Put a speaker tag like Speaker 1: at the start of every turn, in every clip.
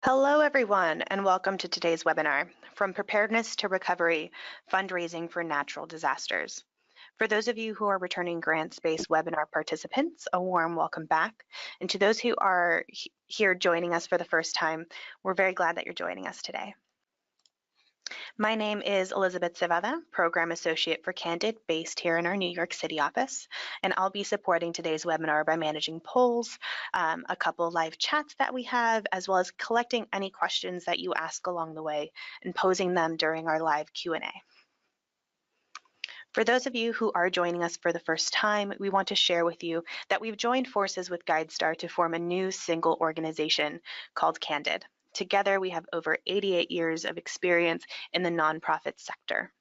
Speaker 1: Hello, everyone, and welcome to today's webinar, From Preparedness to Recovery, Fundraising for Natural Disasters. For those of you who are returning grants-based webinar participants, a warm welcome back. And to those who are here joining us for the first time, we're very glad that you're joining us today. My name is Elizabeth Cevada, Program Associate for Candid, based here in our New York City office, and I'll be supporting today's webinar by managing polls, a couple live chats that we have, as well as collecting any questions that you ask along the way and posing them during our live Q&A. For those of you who are joining us for the first time, we want to share with you that we've joined forces with GuideStar to form a new single organization called Candid. Together, we have over 88 years of experience in the nonprofit sector.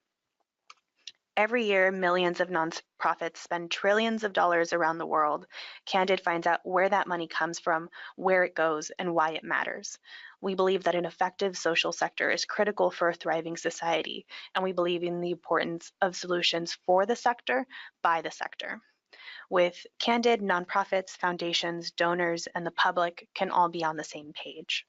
Speaker 1: Every year, millions of nonprofits spend trillions of dollars around the world. Candid finds out where that money comes from, where it goes, and why it matters. We believe that an effective social sector is critical for a thriving society, and we believe in the importance of solutions for the sector, by the sector. With Candid, nonprofits, foundations, donors, and the public can all be on the same page.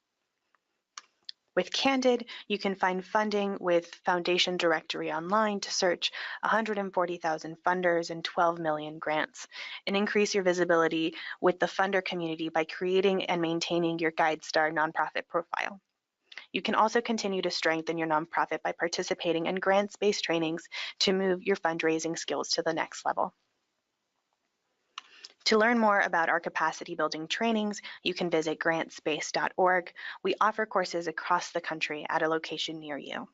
Speaker 1: With Candid, you can find funding with Foundation Directory online to search 140,000 funders and 12 million grants, and increase your visibility with the funder community by creating and maintaining your GuideStar nonprofit profile. You can also continue to strengthen your nonprofit by participating in grants-based trainings to move your fundraising skills to the next level. To learn more about our capacity building trainings, you can visit grantspace.org. We offer courses across the country at a location near you.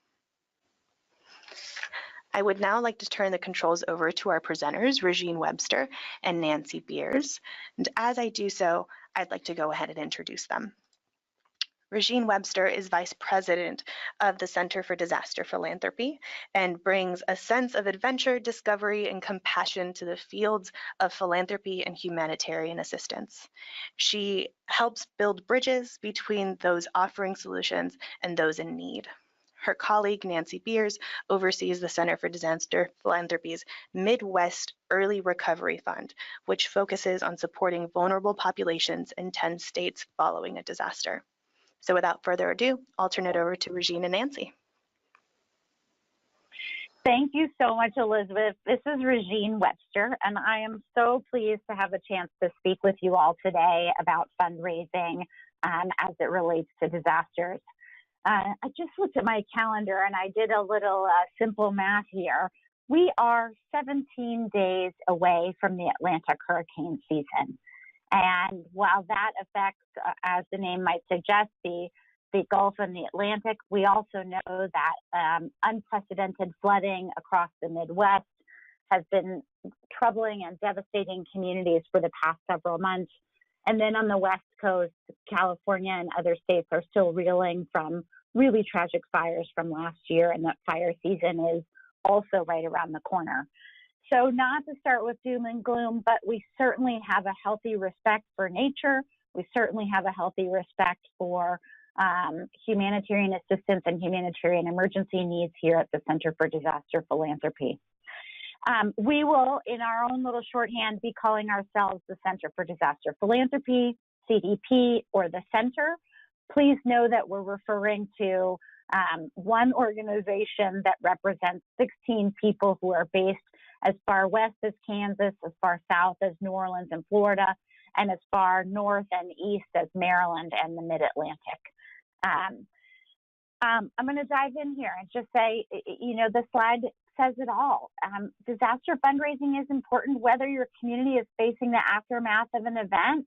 Speaker 1: I would now like to turn the controls over to our presenters, Regine Webster and Nancy Beers. And as I do so, I'd like to go ahead and introduce them. Regine Webster is Vice President of the Center for Disaster Philanthropy and brings a sense of adventure, discovery, and compassion to the fields of philanthropy and humanitarian assistance. She helps build bridges between those offering solutions and those in need. Her colleague, Nancy Beers, oversees the Center for Disaster Philanthropy's Midwest Early Recovery Fund, which focuses on supporting vulnerable populations in 10 states following a disaster. So without further ado, I'll turn it over to Regine and Nancy.
Speaker 2: Thank you so much, Elizabeth. This is Regine Webster, and I am so pleased to have a chance to speak with you all today about fundraising as it relates to disasters. I just looked at my calendar and I did a little simple math here. We are 17 days away from the Atlantic hurricane season. And while that affects, as the name might suggest, the Gulf and the Atlantic, we also know that unprecedented flooding across the Midwest has been troubling and devastating communities for the past several months. And then on the West Coast, California and other states are still reeling from really tragic fires from last year, and that fire season is also right around the corner. So not to start with doom and gloom, but we certainly have a healthy respect for nature. We certainly have a healthy respect for humanitarian assistance and humanitarian emergency needs here at the Center for Disaster Philanthropy. We will, in our own little shorthand, be calling ourselves the Center for Disaster Philanthropy, CDP, or the Center. Please know that we're referring to one organization that represents 16 people who are based as far west as Kansas, as far south as New Orleans and Florida, and as far north and east as Maryland and the Mid-Atlantic. I'm going to dive in here and just say, the slide says it all. Disaster fundraising is important whether your community is facing the aftermath of an event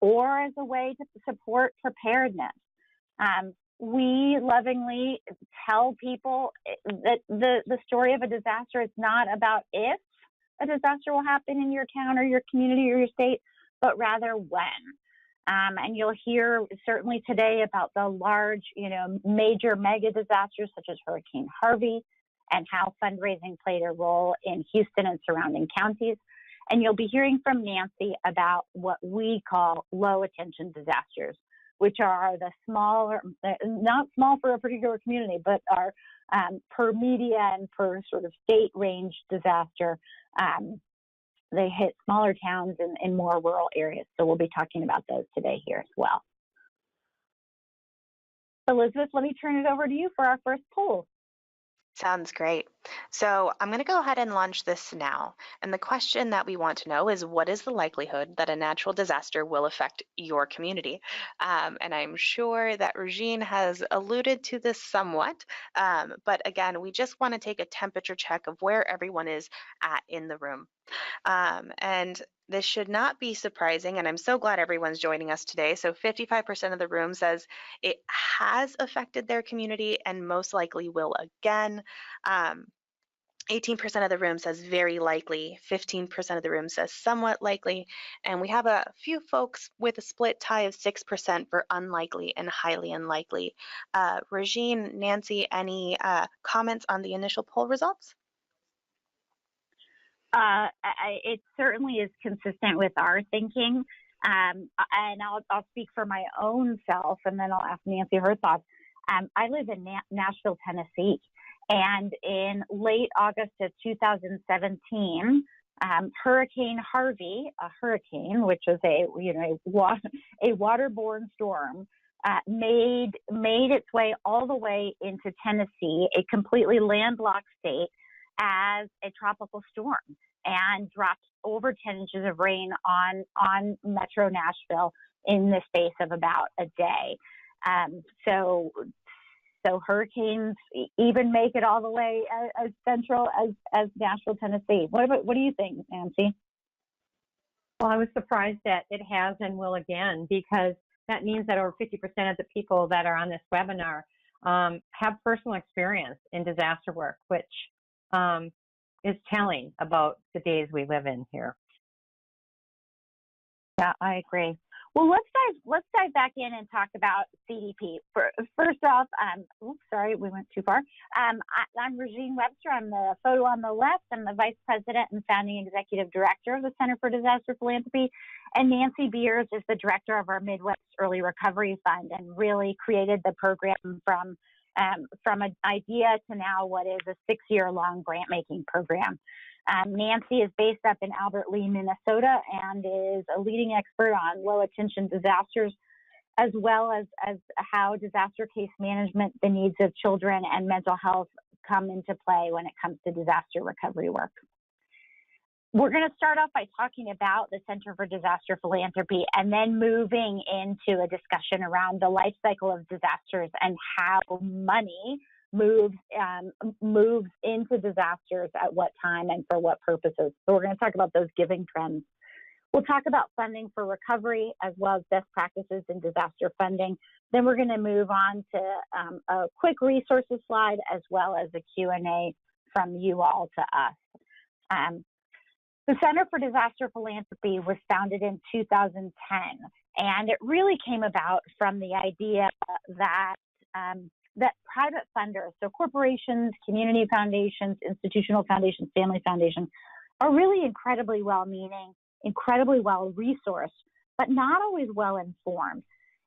Speaker 2: or as a way to support preparedness. We lovingly tell people that the story of a disaster is not about if a disaster will happen in your town or your community or your state, but rather when. And you'll hear certainly today about the large, major mega disasters such as Hurricane Harvey and how fundraising played a role in Houston and surrounding counties. And you'll be hearing from Nancy about what we call low attention disasters, which are the smaller, not small for a particular community, but are per media and per sort of state range disaster. They hit smaller towns in more rural areas. So we'll be talking about those today here as well. Elizabeth, let me turn it over to you for our first poll.
Speaker 1: Sounds great. So I'm going to go ahead and launch this now. And the question that we want to know is, what is the likelihood that a natural disaster will affect your community? And I'm sure that Regine has alluded to this somewhat. But again, we just want to take a temperature check of where everyone is at in the room. And this should not be surprising, and I'm so glad everyone's joining us today. So 55% of the room says it has affected their community and most likely will again. 18% of the room says very likely, 15% of the room says somewhat likely, and we have a few folks with a split tie of 6% for unlikely and highly unlikely. Regine, Nancy, any comments on the initial poll results?
Speaker 2: It certainly is consistent with our thinking. And I'll speak for my own self, and then I'll ask Nancy her thoughts. I live in Nashville, Tennessee, and in late August of 2017, Hurricane Harvey, a hurricane, which is a waterborne storm, made its way all the way into Tennessee, a completely landlocked state, as a tropical storm, and dropped over 10 inches of rain on Metro Nashville in the space of about a day. So hurricanes even make it all the way as central as Nashville, Tennessee. What do you think, Nancy?
Speaker 3: Well, I was surprised that it has and will again, because that means that over 50% of the people that are on this webinar have personal experience in disaster work, which is telling about the days we live in here.
Speaker 2: Yeah, I agree. Well, let's dive back in and talk about CDP. First off, oops, sorry, we went too far. I'm Regine Webster. I'm the photo on the left. I'm the Vice President and Founding Executive Director of the Center for Disaster Philanthropy. And Nancy Beers is the Director of our Midwest Early Recovery Fund, and really created the program from an idea to now what is a 6-year-long grant-making program. Nancy is based up in Albert Lea, Minnesota, and is a leading expert on low-attention disasters, as well as how disaster case management, the needs of children, and mental health come into play when it comes to disaster recovery work. We're going to start off by talking about the Center for Disaster Philanthropy, and then moving into a discussion around the life cycle of disasters and how money moves into disasters at what time and for what purposes. So we're going to talk about those giving trends. We'll talk about funding for recovery, as well as best practices in disaster funding. Then we're going to move on to a quick resources slide, as well as a Q&A from you all to us. The Center for Disaster Philanthropy was founded in 2010, and it really came about from the idea that that private funders, so corporations, community foundations, institutional foundations, family foundations, are really incredibly well-meaning, incredibly well-resourced, but not always well-informed.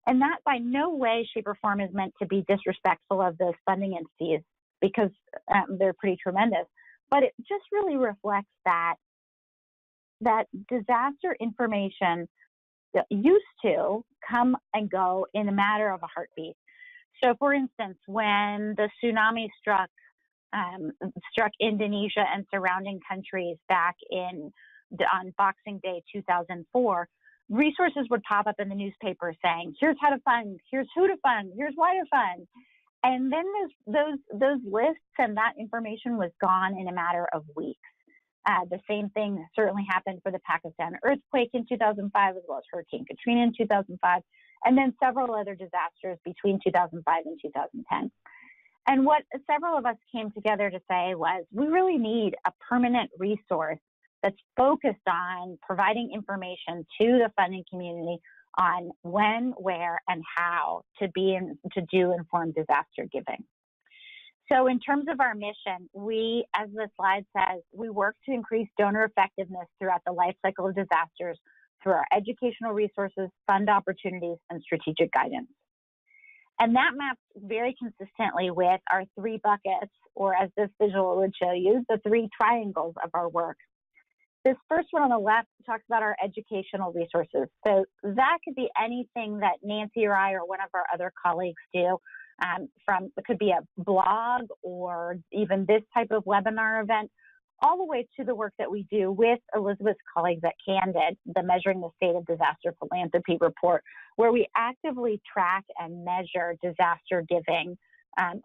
Speaker 2: And that by no way, shape, or form is meant to be disrespectful of those funding entities, because they're pretty tremendous. But it just really reflects that disaster information used to come and go in a matter of a heartbeat. So, for instance, when the tsunami struck Indonesia and surrounding countries back on Boxing Day 2004, resources would pop up in the newspaper saying, "Here's how to fund, here's who to fund, here's why to fund," and then those lists and that information was gone in a matter of weeks. The same thing certainly happened for the Pakistan earthquake in 2005, as well as Hurricane Katrina in 2005, and then several other disasters between 2005 and 2010. And what several of us came together to say was, we really need a permanent resource that's focused on providing information to the funding community on when, where, and how to do informed disaster giving. So in terms of our mission, we, as the slide says, we work to increase donor effectiveness throughout the life cycle of disasters through our educational resources, fund opportunities, and strategic guidance. And that maps very consistently with our 3 buckets, or as this visual would show you, the 3 triangles of our work. This first one on the left talks about our educational resources. So that could be anything that Nancy or I or one of our other colleagues do it could be a blog or even this type of webinar event, all the way to the work that we do with Elizabeth's colleagues at Candid, the Measuring the State of Disaster Philanthropy report, where we actively track and measure disaster giving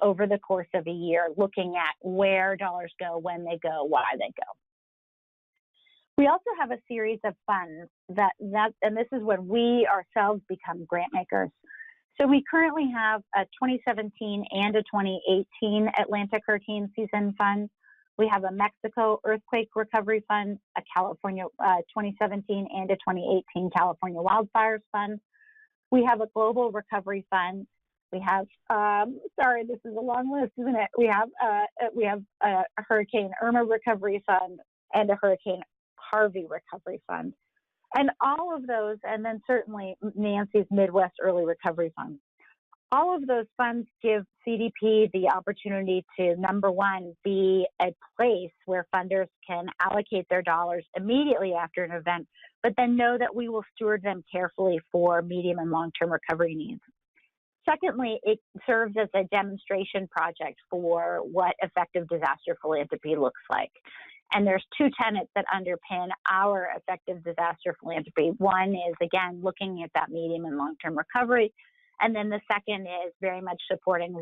Speaker 2: over the course of a year, looking at where dollars go, when they go, why they go. We also have a series of funds and this is when we ourselves become grant makers. So we currently have a 2017 and a 2018 Atlantic Hurricane Season Fund. We have a Mexico Earthquake Recovery Fund, a California 2017 and a 2018 California Wildfires Fund. We have a Global Recovery Fund. We have, sorry, this is a long list, isn't it? We have a Hurricane Irma Recovery Fund and a Hurricane Harvey Recovery Fund. And all of those, and then certainly Nancy's Midwest Early Recovery Fund. All of those funds give CDP the opportunity to, number one, be a place where funders can allocate their dollars immediately after an event, but then know that we will steward them carefully for medium and long-term recovery needs. Secondly, it serves as a demonstration project for what effective disaster philanthropy looks like. And there's two tenets that underpin our effective disaster philanthropy. One is, again, looking at that medium and long-term recovery. And then the second is very much supporting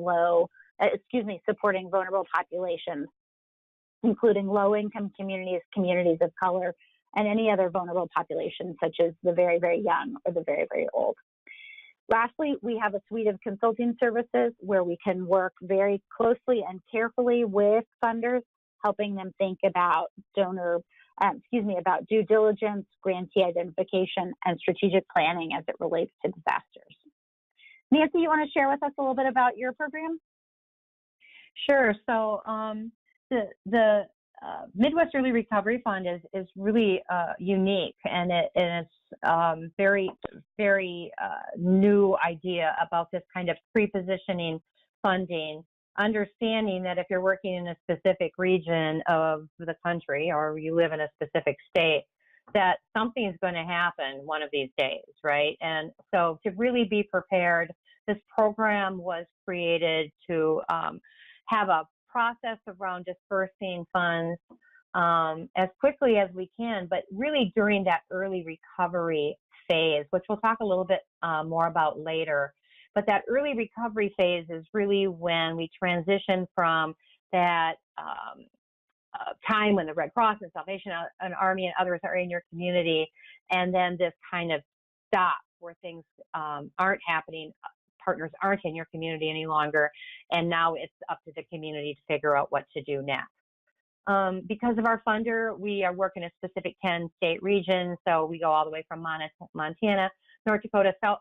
Speaker 2: supporting vulnerable populations, including low-income communities, communities of color, and any other vulnerable populations, such as the very, very young or the very, very old. Lastly, we have a suite of consulting services where we can work very closely and carefully with funders, helping them think about about due diligence, grantee identification, and strategic planning as it relates to disasters. Nancy, you want to share with us a little bit about your program?
Speaker 3: Sure. So the Midwest Early Recovery Fund is really unique, and it's very, very new idea about this kind of pre-positioning funding, understanding that if you're working in a specific region of the country or you live in a specific state, that something's going to happen one of these days, right? And so to really be prepared, this program was created to have a process around dispersing funds as quickly as we can, but really during that early recovery phase, which we'll talk a little bit more about later. But that early recovery phase is really when we transition from that time when the Red Cross and Salvation Army and others are in your community, and then this kind of stop where things aren't happening, partners aren't in your community any longer, and now it's up to the community to figure out what to do next. Because of our funder, we are working a specific 10-state region, so we go all the way from Montana, North Dakota, South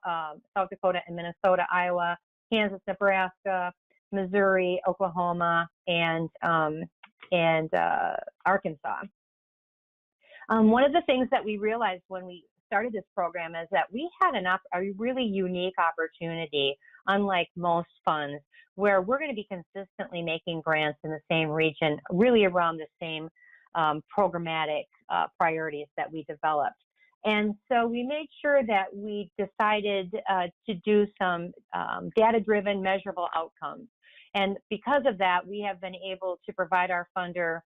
Speaker 3: Dakota, and Minnesota, Iowa, Kansas, Nebraska, Missouri, Oklahoma, and Arkansas. One of the things that we realized when we started this program is that we had a really unique opportunity, unlike most funds, where we're going to be consistently making grants in the same region, really around the same programmatic priorities that we developed. And so we made sure that we decided to do some data-driven, measurable outcomes. And because of that, we have been able to provide our funder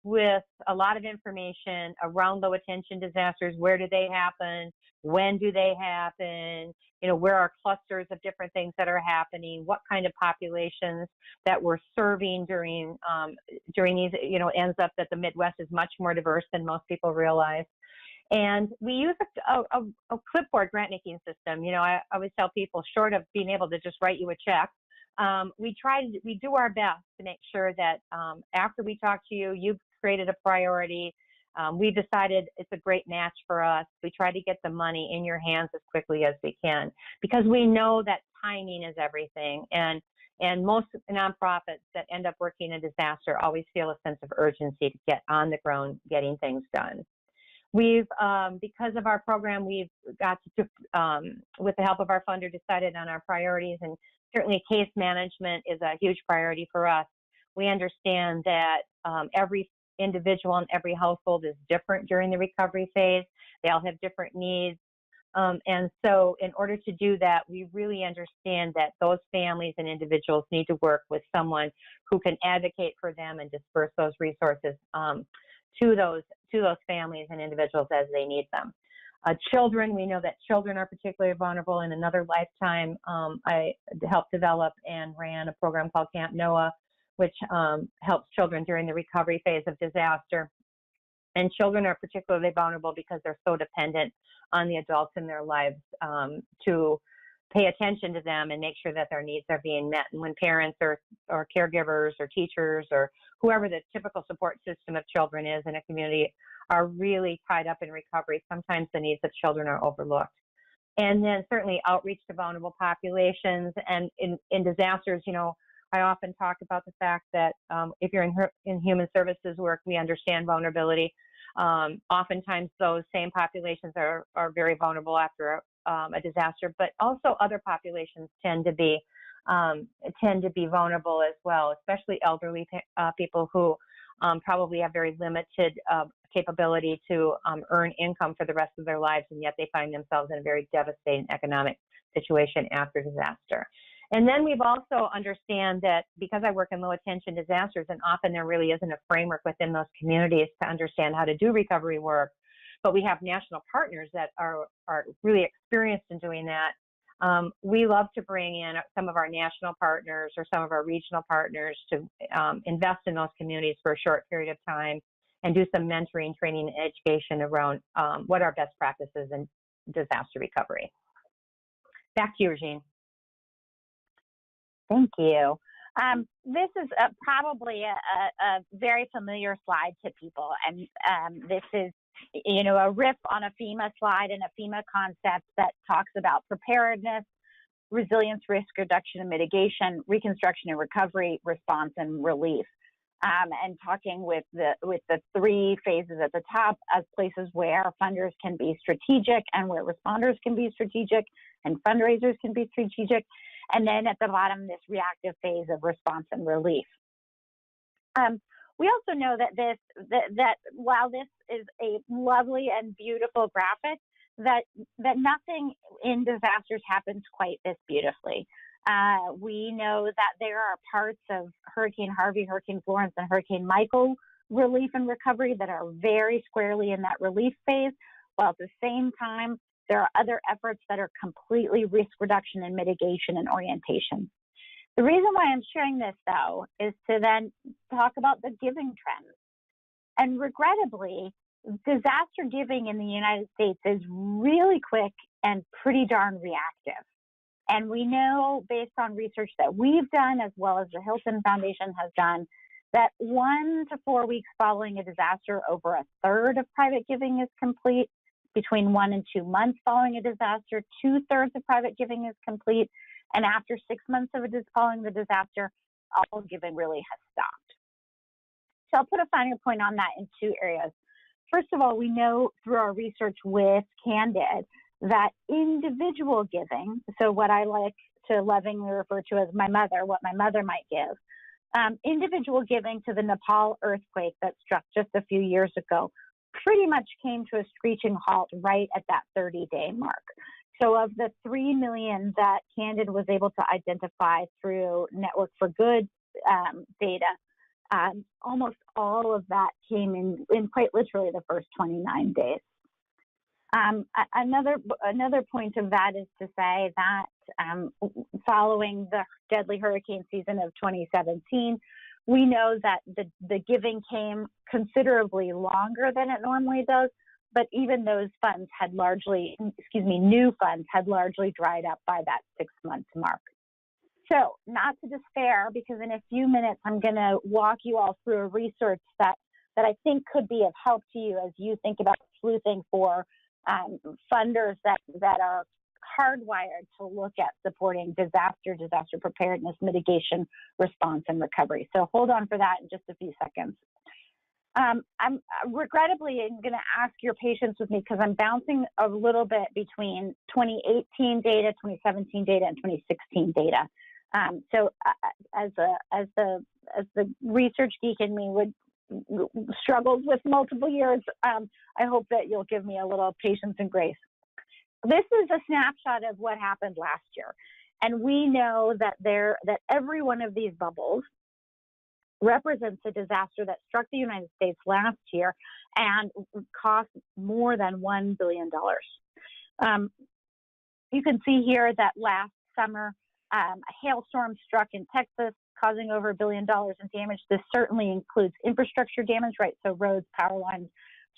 Speaker 3: with a lot of information around low attention disasters. Where do they happen? When do they happen? Where are clusters of different things that are happening? What kind of populations that we're serving during these, it ends up that the Midwest is much more diverse than most people realize. And we use a clipboard grant making system. I always tell people, short of being able to just write you a check, we do our best to make sure that after we talk to you, you've created a priority. We decided it's a great match for us. We try to get the money in your hands as quickly as we can, because we know that timing is everything. And most nonprofits that end up working in disaster always feel a sense of urgency to get on the ground getting things done. We've, because of our program, we've got to, with the help of our funder, decided on our priorities, and certainly case management is a huge priority for us. We understand that every individual and every household is different during the recovery phase. They all have different needs. And so in order to do that, we really understand that those families and individuals need to work with someone who can advocate for them and disperse those resources to those families and individuals as they need them. Children, we know that children are particularly vulnerable. In another lifetime, I helped develop and ran a program called Camp Noah, which helps children during the recovery phase of disaster. And children are particularly vulnerable because they're so dependent on the adults in their lives to pay attention to them and make sure that their needs are being met. And when parents or caregivers or teachers or whoever the typical support system of children is in a community are really tied up in recovery, sometimes the needs of children are overlooked. And then certainly outreach to vulnerable populations. And in disasters, you know, I often talk about the fact that if you're in human services work, we understand vulnerability. Oftentimes those same populations are very vulnerable after a disaster, but also other populations tend to be vulnerable as well, especially elderly people who probably have very limited capability to earn income for the rest of their lives, and yet they find themselves in a very devastating economic situation after disaster. And then we've also understand that because I work in low attention disasters, and often there really isn't a framework within those communities to understand how to do recovery work, but we have national partners that are really experienced in doing that. We love to bring in some of our national partners or some of our regional partners to invest in those communities for a short period of time and do some mentoring, training, and education around what are best practices in disaster recovery. Back to you, Regine.
Speaker 2: Thank you. This is probably a very familiar slide to people, and this is, you know, a riff on a FEMA slide and a FEMA concept that talks about preparedness, resilience, risk reduction and mitigation, reconstruction and recovery, response and relief, and talking with the three phases at the top as places where funders can be strategic and where responders can be strategic and fundraisers can be strategic. And then at the bottom, this reactive phase of response and relief. We also know that that while this is a lovely and beautiful graphic, that nothing in disasters happens quite this beautifully. We know that there are parts of Hurricane Harvey, Hurricane Florence, and Hurricane Michael relief and recovery that are very squarely in that relief phase, while at the same time, there are other efforts that are completely risk reduction and mitigation and orientation. The reason why I'm sharing this, though, is to then talk about the giving trends. And regrettably, disaster giving in the United States is really quick and pretty darn reactive. And we know, based on research that we've done, as well as the Hilton Foundation has done, that 1 to 4 weeks following a disaster, over a third of private giving is complete. Between 1 and 2 months following a disaster, 2/3 of private giving is complete. And after 6 months of following the disaster, all giving really has stopped. So I'll put a finer point on that in 2 areas. First of all, we know through our research with Candid that individual giving, so what I like to lovingly refer to as my mother, what my mother might give, individual giving to the Nepal earthquake that struck just a few years ago pretty much came to a screeching halt right at that 30-day mark. So of the 3 million that Candid was able to identify through Network for Good data, almost all of that came in quite literally the first 29 days. Another point of that is to say that following the deadly hurricane season of 2017, we know that the giving came considerably longer than it normally does, but even those funds had largely, new funds had largely dried up by that 6-month mark. So not to despair, because in a few minutes, I'm gonna walk you all through a research that I think could be of help to you as you think about sleuthing for funders that are hardwired to look at supporting disaster preparedness, mitigation, response, and recovery. So hold on for that in just a few seconds. I'm regrettably going to ask your patience with me because I'm bouncing a little bit between 2018 data, 2017 data, and 2016 data. So as the research geek in me struggles with multiple years, I hope that you'll give me a little patience and grace. this is a snapshot of what happened last year. And we know that every one of these bubbles represents a disaster that struck the United States last year and cost more than $1 billion. You can see here that last summer, a hailstorm struck in Texas, causing over $1 billion in damage. This certainly includes infrastructure damage, right? So roads, power lines,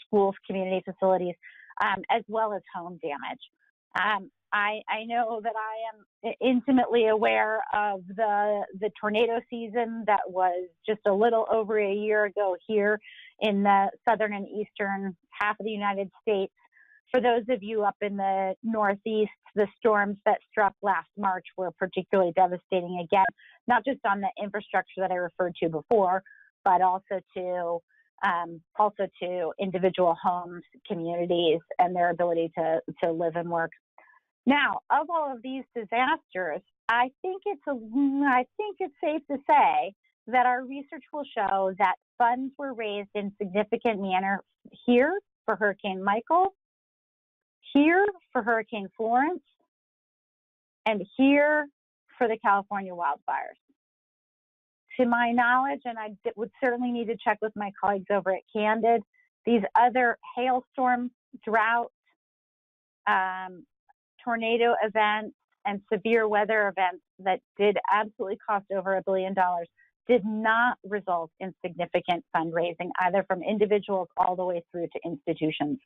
Speaker 2: schools, community facilities, as well as home damage. I know that I am intimately aware of the tornado season that was just a little over a year ago here in the southern and eastern half of the United States. For those of you up in the Northeast, the storms that struck last March were particularly devastating, again, not just on the infrastructure that I referred to before, but also to individual homes, communities, and their ability to live and work. Now, of all of these disasters, I think it's safe to say that our research will show that funds were raised in significant manner here for Hurricane Michael, here for Hurricane Florence, and here for the California wildfires. To my knowledge, and I would certainly need to check with my colleagues over at Candid, these other hailstorm, drought, tornado events, and severe weather events that did absolutely cost over $1 billion did not result in significant fundraising, either from individuals all the way through to institutions.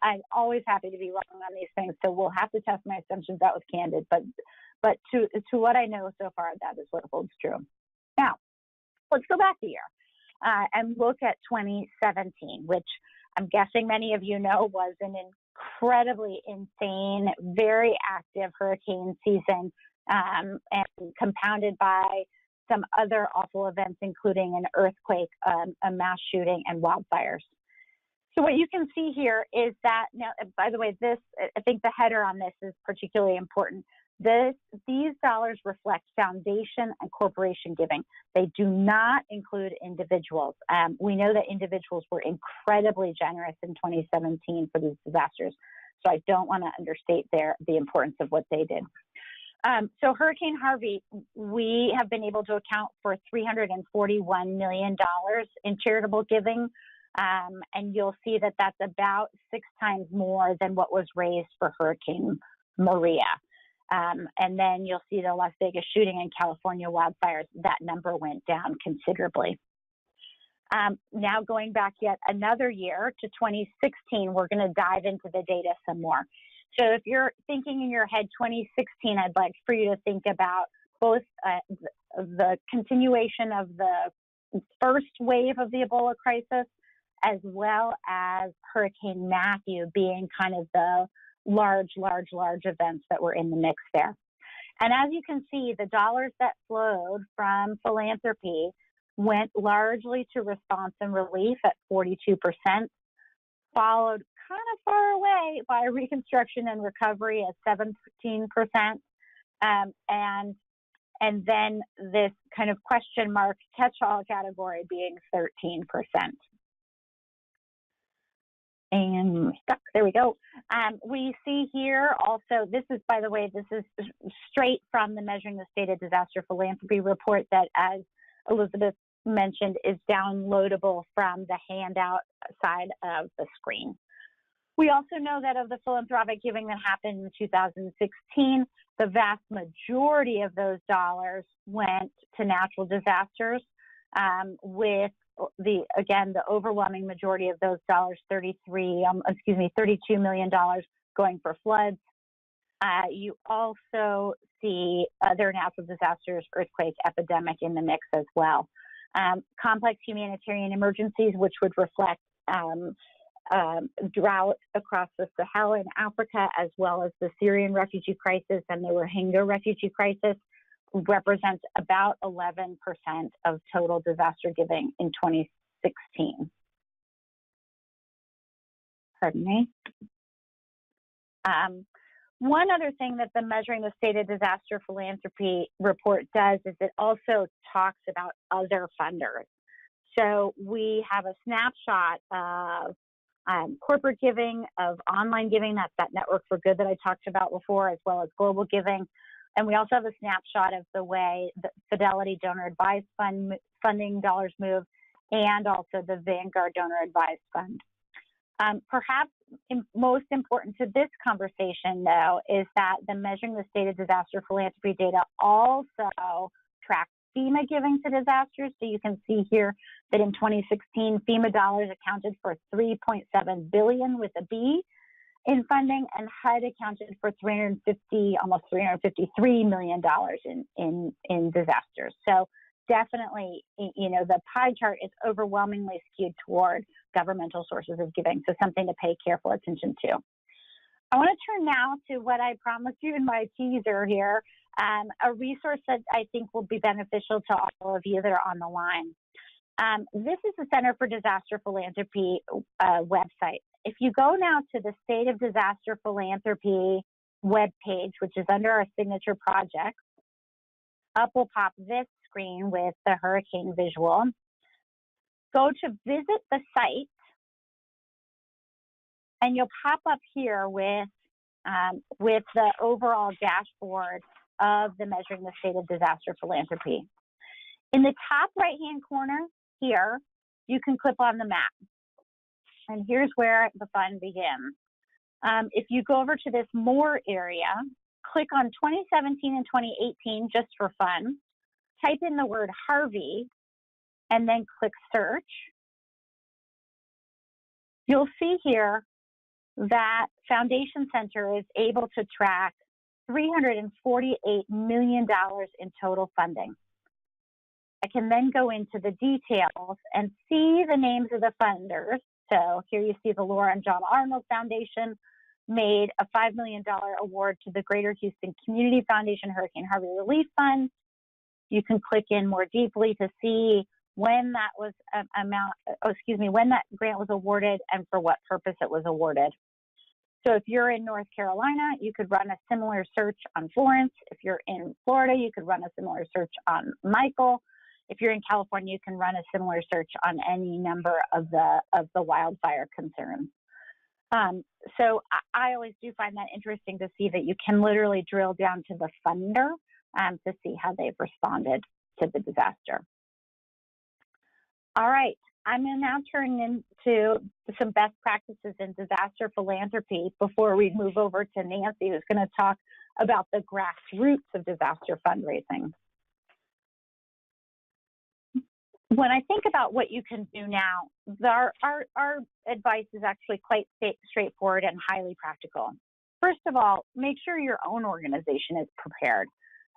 Speaker 2: I'm always happy to be wrong on these things, so we'll have to test my assumptions out with Candid, but to what I know so far, that is what holds true. Now, let's go back a year and look at 2017, which I'm guessing many of you know was an incredibly insane, very active hurricane season, and compounded by some other awful events, including an earthquake, a mass shooting, and wildfires. So what you can see here is that, now, by the way, I think the header on this is particularly important. These dollars reflect foundation and corporation giving. They do not include individuals. We know that individuals were incredibly generous in 2017 for these disasters, so I don't want to understate the importance of what they did. So Hurricane Harvey, we have been able to account for $341 million in charitable giving, and you'll see that that's about 6 times more than what was raised for Hurricane Maria. And then you'll see the Las Vegas shooting and California wildfires, that number went down considerably. Now going back yet another year to 2016, we're going to dive into the data some more. So if you're thinking in your head 2016, I'd like for you to think about both the continuation of the first wave of the Ebola crisis, as well as Hurricane Matthew being kind of the large events that were in the mix there. And as you can see, the dollars that flowed from philanthropy went largely to response and relief at 42%, followed kind of far away by reconstruction and recovery at 17%, and then this kind of question mark catch-all category being 13%. And there we go. We see here also, this is, by the way, this is straight from the Measuring the State of Disaster Philanthropy report that, as Elizabeth mentioned, is downloadable from the handout side of the screen. We also know that of the philanthropic giving that happened in 2016, the vast majority of those dollars went to natural disasters, with the overwhelming majority of those dollars, $32 million going for floods. You also see other natural disasters, earthquake, epidemic in the mix as well. Complex humanitarian emergencies, which would reflect drought across the Sahel in Africa, as well as the Syrian refugee crisis and the Rohingya refugee crisis, represents about 11% of total disaster giving in 2016. Pardon me. One other thing that the Measuring the State of Disaster Philanthropy report does is it also talks about other funders. So we have a snapshot of corporate giving, of online giving, that's that network for good that I talked about before, as well as global giving. And we also have a snapshot of the way the Fidelity Donor Advised Fund funding dollars move, and also the Vanguard Donor Advised Fund. Perhaps most important to this conversation, though, is that the Measuring the State of Disaster Philanthropy data also tracks FEMA giving to disasters. So you can see here that in 2016, FEMA dollars accounted for $3.7 billion with a B in funding, and HUD accounted for almost $353 million in disasters. So definitely, the pie chart is overwhelmingly skewed toward governmental sources of giving, so something to pay careful attention to. I want to turn now to what I promised you in my teaser here, a resource that I think will be beneficial to all of you that are on the line. This is the Center for Disaster Philanthropy website. If you go now to the State of Disaster Philanthropy webpage, which is under our signature projects, up will pop this screen with the hurricane visual. Go to visit the site, and you'll pop up here with the overall dashboard of the Measuring the State of Disaster Philanthropy. In the top right-hand corner here, you can click on the map. And here's where the fun begins. If you go over to this More area, click on 2017 and 2018 just for fun, type in the word Harvey, and then click search. You'll see here that Foundation Center is able to track $348 million in total funding. I can then go into the details and see the names of the funders. So here you see the Laura and John Arnold Foundation made a $5 million award to the Greater Houston Community Foundation Hurricane Harvey Relief Fund. You can click in more deeply to see when that was when that grant was awarded and for what purpose it was awarded. So if you're in North Carolina, you could run a similar search on Florence. If you're in Florida, you could run a similar search on Michael. If you're in California, you can run a similar search on any number of the wildfire concerns. So I always do find that interesting to see that you can literally drill down to the funder to see how they've responded to the disaster. All right, I'm going to now turn into some best practices in disaster philanthropy before we move over to Nancy, who's going to talk about the grassroots of disaster fundraising. When I think about what you can do now, our advice is actually quite straightforward and highly practical. First of all, make sure your own organization is prepared.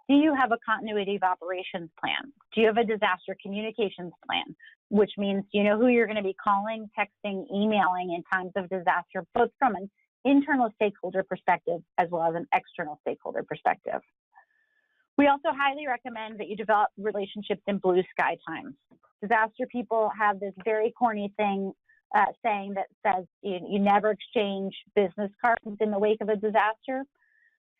Speaker 2: Do you have a continuity of operations plan? Do you have a disaster communications plan? Which means, do you know who you're going to be calling, texting, emailing in times of disaster, both from an internal stakeholder perspective as well as an external stakeholder perspective. We also highly recommend that you develop relationships in blue sky times. Disaster people have this very corny saying that says you never exchange business cards in the wake of a disaster.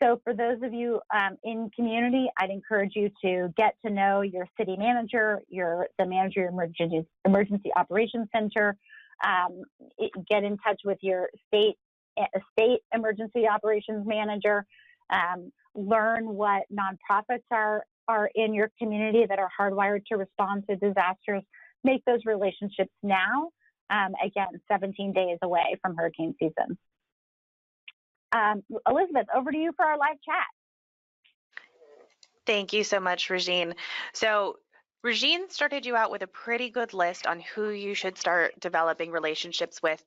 Speaker 2: So for those of you in community, I'd encourage you to get to know your city manager, the manager of your emergency operations center, get in touch with your state emergency operations manager, learn what nonprofits are in your community that are hardwired to respond to disasters. Make those relationships now, again, 17 days away from hurricane season. Elizabeth, over to you for our live chat.
Speaker 1: Thank you so much, Regine. So Regine started you out with a pretty good list on who you should start developing relationships with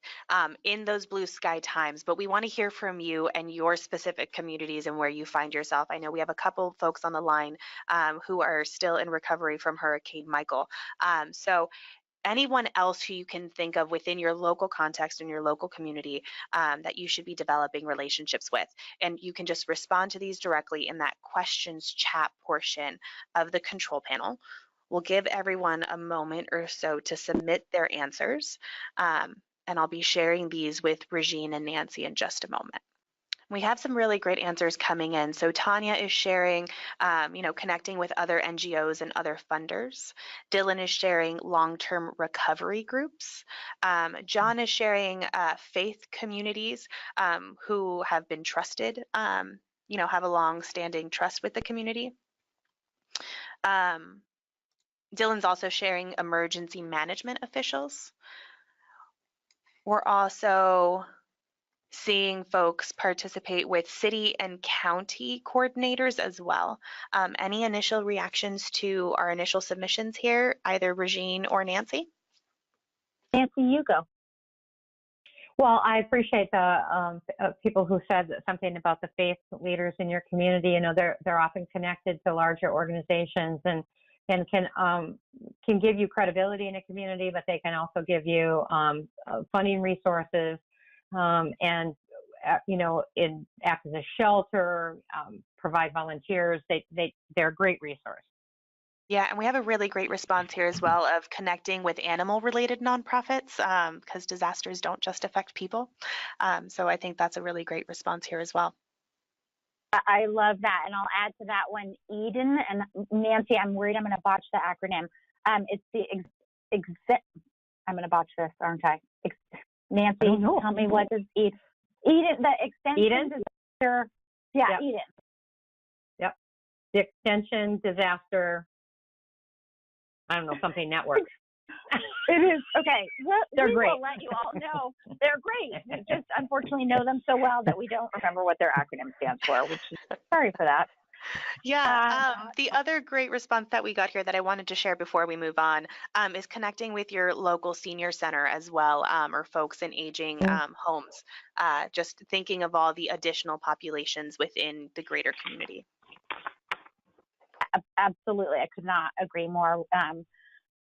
Speaker 1: in those blue sky times, but we want to hear from you and your specific communities and where you find yourself. I know we have a couple folks on the line who are still in recovery from Hurricane Michael. So anyone else who you can think of within your local context and your local community that you should be developing relationships with. And you can just respond to these directly in that questions chat portion of the control panel. We'll give everyone a moment or so to submit their answers. And I'll be sharing these with Regine and Nancy in just a moment. We have some really great answers coming in. So Tanya is sharing, connecting with other NGOs and other funders. Dylan is sharing long-term recovery groups. John is sharing faith communities who have been trusted, have a long-standing trust with the community. Dylan's also sharing emergency management officials. We're also seeing folks participate with city and county coordinators as well. Any initial reactions to our initial submissions here, either Regine or Nancy?
Speaker 2: Nancy, you go.
Speaker 3: Well, I appreciate the people who said something about the faith leaders in your community. You know, they're often connected to larger organizations and can give you credibility in a community, but they can also give you funding resources and act as a shelter, provide volunteers. They're a great resource.
Speaker 1: Yeah, and we have a really great response here as well of connecting with animal-related nonprofits because disasters don't just affect people. So I think that's a really great response here as well.
Speaker 2: I love that, and I'll add to that one, Eden, and Nancy, I'm worried I'm going to botch the acronym. It's the I'm going to botch this, aren't I? Nancy, tell me, what does Eden, the extension disaster, yeah, yep. Eden.
Speaker 3: Yep, the extension disaster, I don't know, something network.
Speaker 2: It is, okay.
Speaker 3: They're great.
Speaker 2: We'll let you all know. They're great. We just unfortunately know them so well that we don't remember what their acronym stands for, which is sorry for that.
Speaker 1: Yeah, the other great response that we got here that I wanted to share before we move on is connecting with your local senior center as well, or folks in aging homes, just thinking of all the additional populations within the greater community.
Speaker 2: Absolutely, I could not agree more.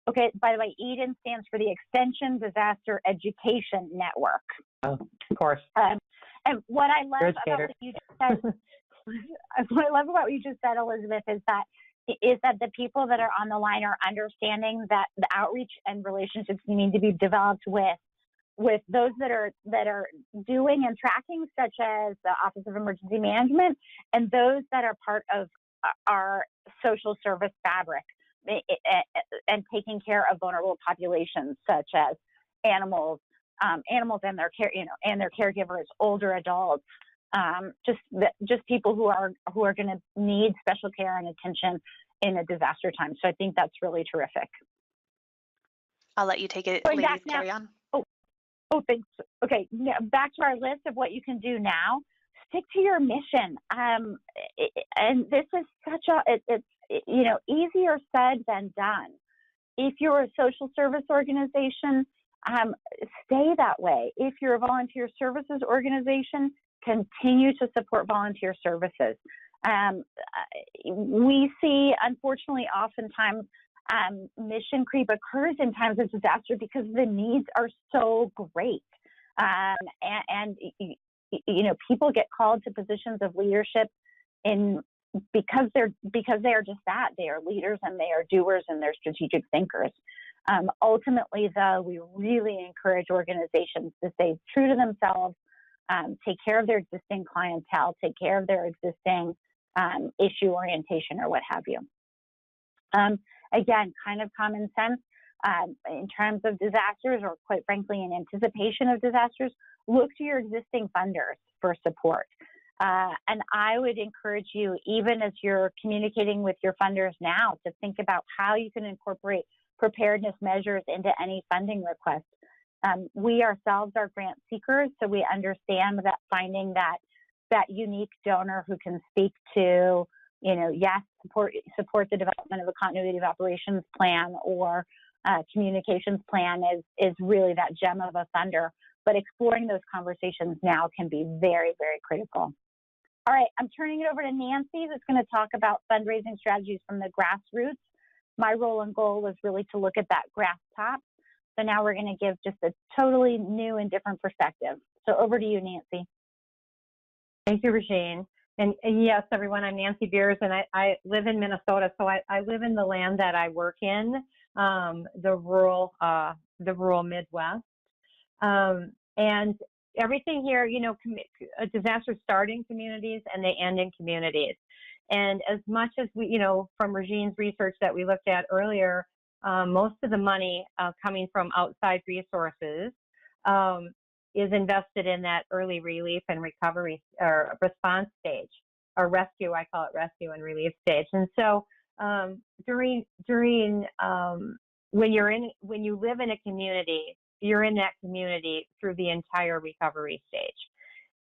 Speaker 2: Okay, by the way, Eden stands for the Extension Disaster Education Network.
Speaker 3: Oh, of course.
Speaker 2: And what I love about what you just said, what I love about what you just said, Elizabeth, is that the people that are on the line are understanding that the outreach and relationships need to be developed with those that are doing and tracking, such as the Office of Emergency Management, and those that are part of our social service fabric and taking care of vulnerable populations, such as animals and their care, and their caregivers, older adults, just people who are going to need special care and attention in a disaster time. So I think that's really terrific.
Speaker 1: I'll let you take it, ladies. Carry on.
Speaker 2: Oh, thanks. Okay, now back to our list of what you can do now. Stick to your mission. And this is such it's easier said than done. If you're a social service organization, stay that way. If you're a volunteer services organization, continue to support volunteer services. We see, unfortunately, oftentimes mission creep occurs in times of disaster because the needs are so great. And people get called to positions of leadership because they are just that. They are leaders and they are doers and they're strategic thinkers. Ultimately, though, we really encourage organizations to stay true to themselves, take care of their existing clientele, take care of their existing issue orientation or what have you. Again, kind of common sense in terms of disasters, or quite frankly, in anticipation of disasters, look to your existing funders for support. And I would encourage you, even as you're communicating with your funders now, to think about how you can incorporate preparedness measures into any funding request. We ourselves are grant seekers, so we understand that finding that unique donor who can speak to, support the development of a continuity of operations plan or communications plan is really that gem of a funder. But exploring those conversations now can be very, very critical. All right, I'm turning it over to Nancy, who's going to talk about fundraising strategies from the grassroots. My role and goal was really to look at that grass top. So now we're going to give just a totally new and different perspective. So over to you, Nancy.
Speaker 3: Thank you, Regine. And yes, everyone, I'm Nancy Beers, and I live in Minnesota. So I live in the land that I work in, the rural Midwest. And everything here, disasters start in communities and they end in communities. And as much as we, from Regine's research that we looked at earlier, most of the money coming from outside resources is invested in that early relief and recovery or response stage, or rescue. I call it rescue and relief stage. And so during when you live in a community, you're in that community through the entire recovery stage.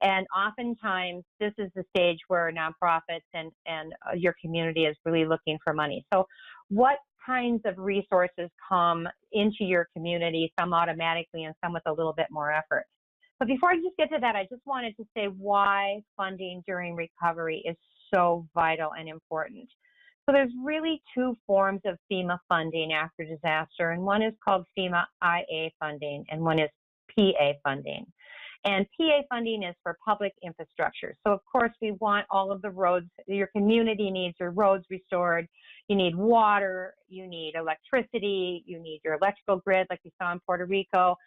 Speaker 3: And oftentimes, this is the stage where nonprofits and your community is really looking for money. So what kinds of resources come into your community, some automatically and some with a little bit more effort? But before I just get to that, I just wanted to say why funding during recovery is so vital and important. So there's really two forms of FEMA funding after disaster, and one is called FEMA IA funding, and one is PA funding. And PA funding is for public infrastructure. So, of course, we want all of the roads. Your community needs your roads restored. You need water. You need electricity. You need your electrical grid, like we saw in Puerto Rico.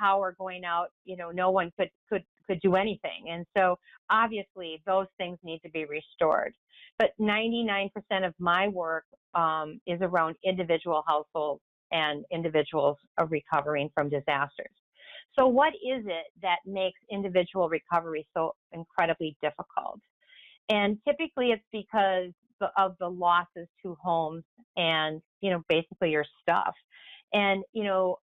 Speaker 3: Power going out. No one could do anything. And so, obviously, those things need to be restored. But 99% of my work is around individual households and individuals recovering from disasters. So what is it that makes individual recovery so incredibly difficult? And typically it's because of the losses to homes and, basically your stuff. And,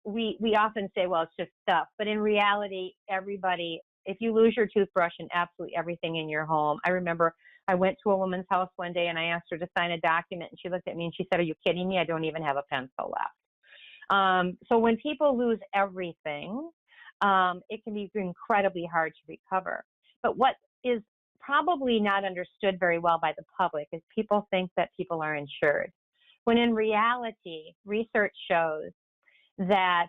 Speaker 3: we often say, well, it's just stuff. But in reality, everybody, if you lose your toothbrush and absolutely everything in your home, I remember I went to a woman's house one day and I asked her to sign a document and she looked at me and she said, "Are you kidding me? I don't even have a pencil left." So when people lose everything, it can be incredibly hard to recover. But what is probably not understood very well by the public is people think that people are insured, when in reality, research shows that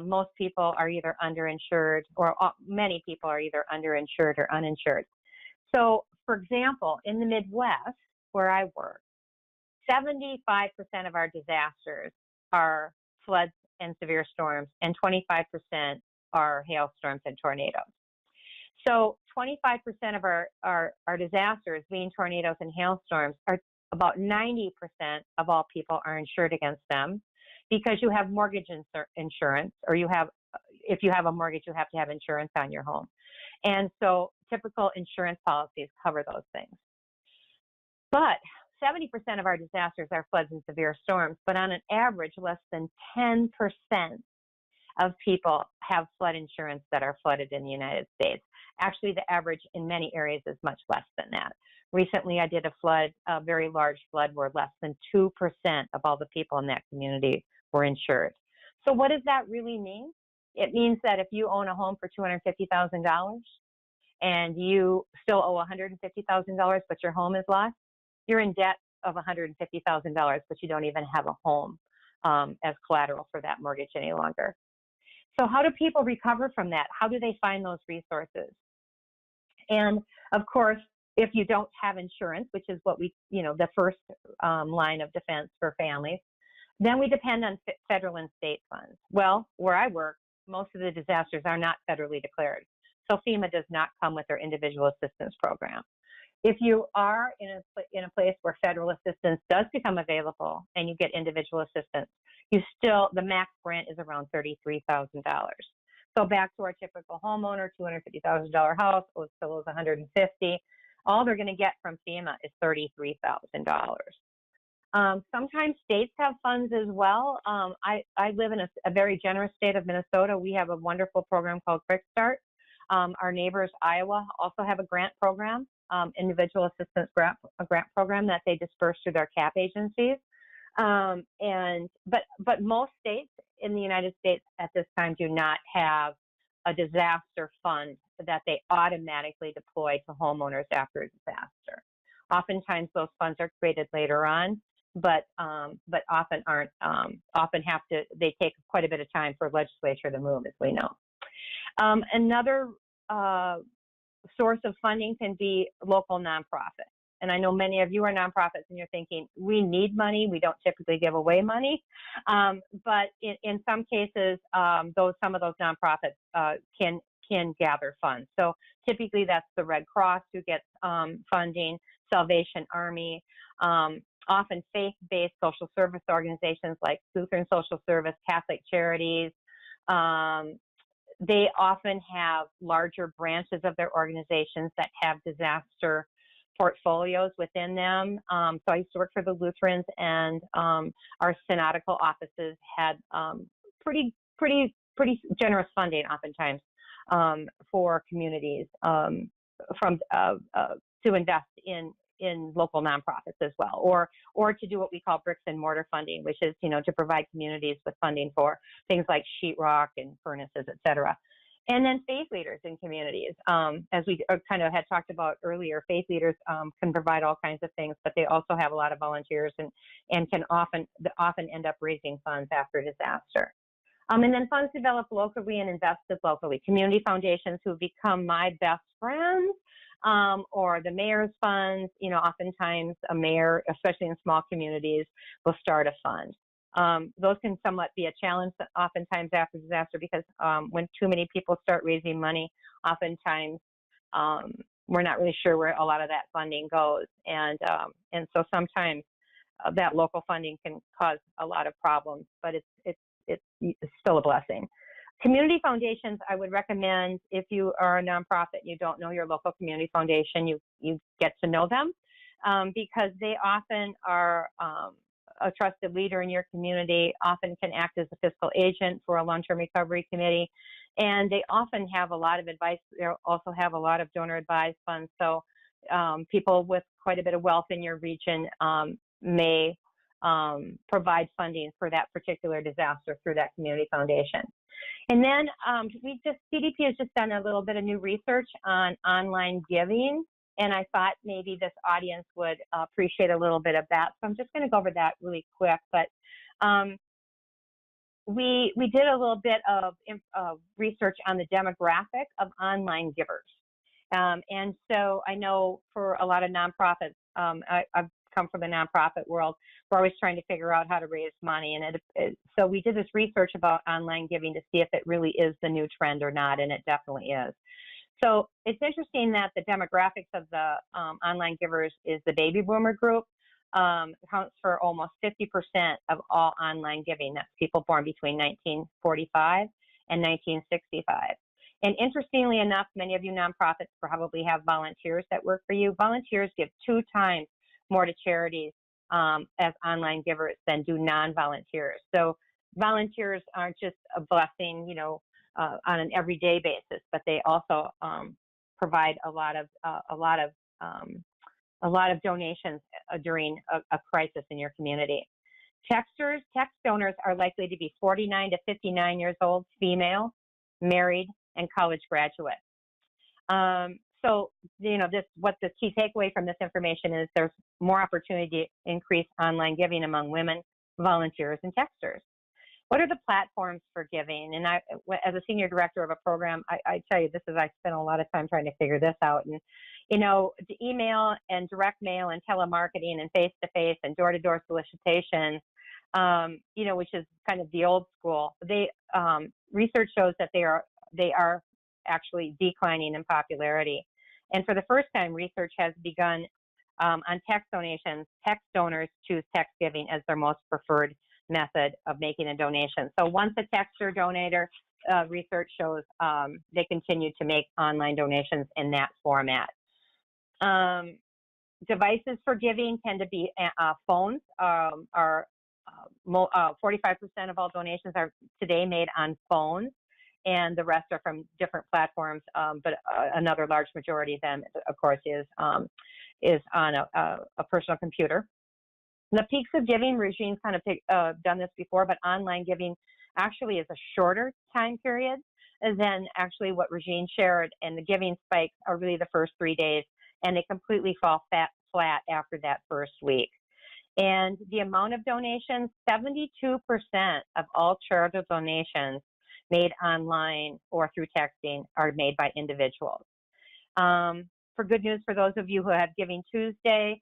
Speaker 3: most people are either underinsured, or many people are either underinsured or uninsured. So, for example, in the Midwest, where I work, 75% of our disasters are floods and severe storms, and 25% are hailstorms and tornadoes. So 25% of our disasters, being tornadoes and hailstorms, are about 90% of all people are insured against them, because you have mortgage insurance, or if you have a mortgage, you have to have insurance on your home. And so typical insurance policies cover those things. But 70% of our disasters are floods and severe storms, but on an average, less than 10% of people have flood insurance that are flooded in the United States. Actually, the average in many areas is much less than that. Recently, I did a very large flood where less than 2% of all the people in that community were insured. So what does that really mean? It means that if you own a home for $250,000 and you still owe $150,000, but your home is lost, you're in debt of $150,000, but you don't even have a home as collateral for that mortgage any longer. So how do people recover from that? How do they find those resources? And of course, if you don't have insurance, which is what the first line of defense for families, then we depend on federal and state funds. Well, where I work, most of the disasters are not federally declared. So FEMA does not come with their individual assistance program. If you are in a place where federal assistance does become available and you get individual assistance, the max grant is around $33,000. So back to our typical homeowner, $250,000 house, still owes $150,000. All they're going to get from FEMA is $33,000. Sometimes states have funds as well. I live in a very generous state of Minnesota. We have a wonderful program called Quick Start. Our neighbors, Iowa, also have a grant program, individual assistance grant program that they disperse through their CAP agencies. But most states in the United States at this time do not have a disaster fund that they automatically deploy to homeowners after a disaster. Oftentimes those funds are created later on, but often aren't. They take quite a bit of time for legislature to move, as we know. Another source of funding can be local nonprofits. And I know many of you are nonprofits and you're thinking, we need money, we don't typically give away money. But in some cases, some of those nonprofits can gather funds. So typically that's the Red Cross who gets funding, Salvation Army, often faith-based social service organizations like Lutheran Social Service, Catholic Charities. They often have larger branches of their organizations that have disaster portfolios within them. So I used to work for the Lutherans, and our synodical offices had pretty generous funding oftentimes for communities to invest in local nonprofits as well, or to do what we call bricks and mortar funding, which is, to provide communities with funding for things like sheetrock and furnaces, et cetera. And then faith leaders in communities, as we kind of had talked about earlier, faith leaders can provide all kinds of things, but they also have a lot of volunteers and can often end up raising funds after disaster. And then funds developed locally and invested locally. Community foundations who become my best friends, or the mayor's funds. Oftentimes a mayor, especially in small communities, will start a fund. Those can somewhat be a challenge oftentimes after disaster, because when too many people start raising money, oftentimes we're not really sure where a lot of that funding goes. And so sometimes that local funding can cause a lot of problems, but it's still a blessing. Community foundations, I would recommend, if you are a nonprofit and you don't know your local community foundation, you get to know them, because they often are a trusted leader in your community, often can act as a fiscal agent for a long-term recovery committee, and they often have a lot of advice. They also have a lot of donor-advised funds, so people with quite a bit of wealth in your region may provide funding for that particular disaster through that community foundation. And then CDP has just done a little bit of new research on online giving, and I thought maybe this audience would appreciate a little bit of that. So I'm just going to go over that really quick. But we did a little bit of research on the demographic of online givers. And so I know for a lot of nonprofits, I've come from the nonprofit world, we're always trying to figure out how to raise money. And so we did this research about online giving to see if it really is the new trend or not, and it definitely is. So it's interesting that the demographics of the online givers is the baby boomer group, accounts for almost 50% of all online giving. That's people born between 1945 and 1965. And interestingly enough, many of you nonprofits probably have volunteers that work for you. Volunteers give 2 times more to charities as online givers than do non-volunteers. So volunteers aren't just a blessing, on an everyday basis, but they also provide a lot of donations during a crisis in your community. Text donors are likely to be 49 to 59 years old, female, married, and college graduates. So, what the key takeaway from this information is, there's more opportunity to increase online giving among women, volunteers, and texters. What are the platforms for giving? And I, as a senior director of a program, I tell you, I spent a lot of time trying to figure this out. And, the email and direct mail and telemarketing and face-to-face and door-to-door solicitation, which is kind of the old school, research shows that they are actually declining in popularity. And for the first time, research has begun on text donations. Text donors choose text giving as their most preferred method of making a donation. So once a texter donator, research shows they continue to make online donations in that format. Devices for giving tend to be phones. 45% of all donations are today made on phones, and the rest are from different platforms. But another large majority of them, of course, is on a personal computer. The peaks of giving, Regine's kind of done this before, but online giving actually is a shorter time period than actually what Regine shared, and the giving spikes are really the first 3 days, and they completely fall flat after that first week. And the amount of donations, 72% of all charitable donations made online or through texting are made by individuals. For good news for those of you who have Giving Tuesday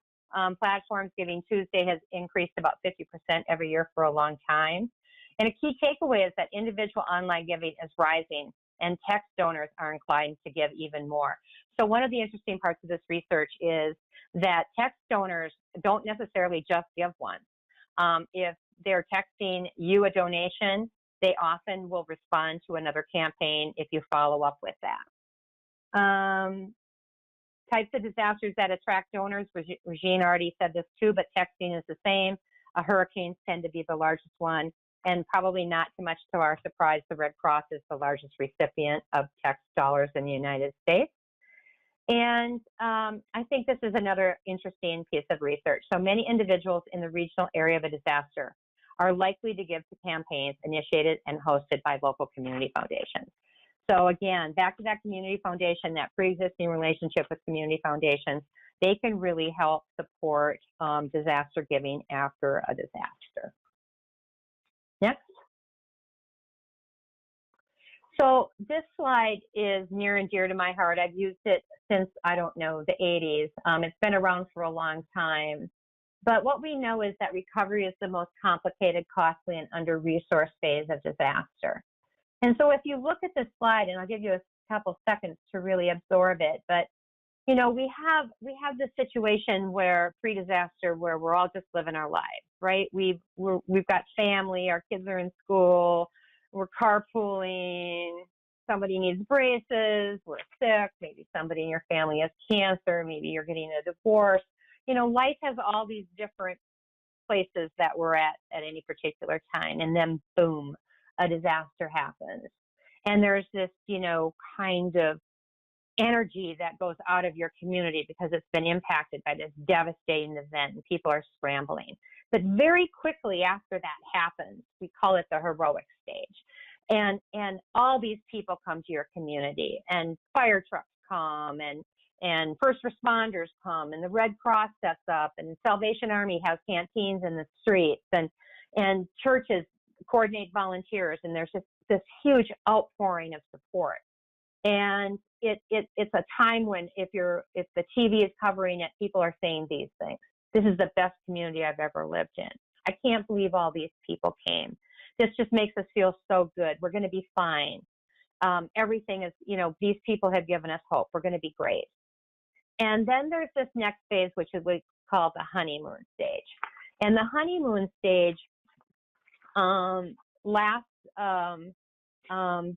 Speaker 3: platforms, Giving Tuesday has increased about 50% every year for a long time. And a key takeaway is that individual online giving is rising, and text donors are inclined to give even more. So one of the interesting parts of this research is that text donors don't necessarily just give once. If they're texting you a donation, they often will respond to another campaign if you follow up with that. Types of disasters that attract donors, Regine already said this too, but texting is the same. Hurricanes tend to be the largest one, and probably not too much to our surprise, the Red Cross is the largest recipient of text dollars in the United States. And I think this is another interesting piece of research. So many individuals in the regional area of a disaster are likely to give to campaigns initiated and hosted by local community foundations. So again, back to that community foundation, that pre-existing relationship with community foundations, they can really help support disaster giving after a disaster. Next. So this slide is near and dear to my heart. I've used it since, I don't know, the 80s. It's been around for a long time. But what we know is that recovery is the most complicated, costly, and under-resourced phase of disaster. And so if you look at this slide, and I'll give you a couple seconds to really absorb it, but you know, we have this situation where pre-disaster where we're all just living our lives, right? We've got family, our kids are in school, we're carpooling, somebody needs braces, we're sick, maybe somebody in your family has cancer, maybe you're getting a divorce. You know, life has all these different places that we're at any particular time, and then boom, a disaster happens. And there's this, you know, kind of energy that goes out of your community because it's been impacted by this devastating event and people are scrambling. But very quickly after that happens, we call it the heroic stage. And all these people come to your community, and fire trucks come, and first responders come, and the Red Cross sets up, and Salvation Army has canteens in the streets, and churches coordinate volunteers, and there's just this huge outpouring of support. And it's a time when if the TV is covering it, people are saying these things. This is the best community I've ever lived in. I can't believe all these people came. This just makes us feel so good. We're going to be fine. Everything is, you know, these people have given us hope. We're going to be great. And then there's this next phase, which is what we call the honeymoon stage. And the honeymoon stage lasts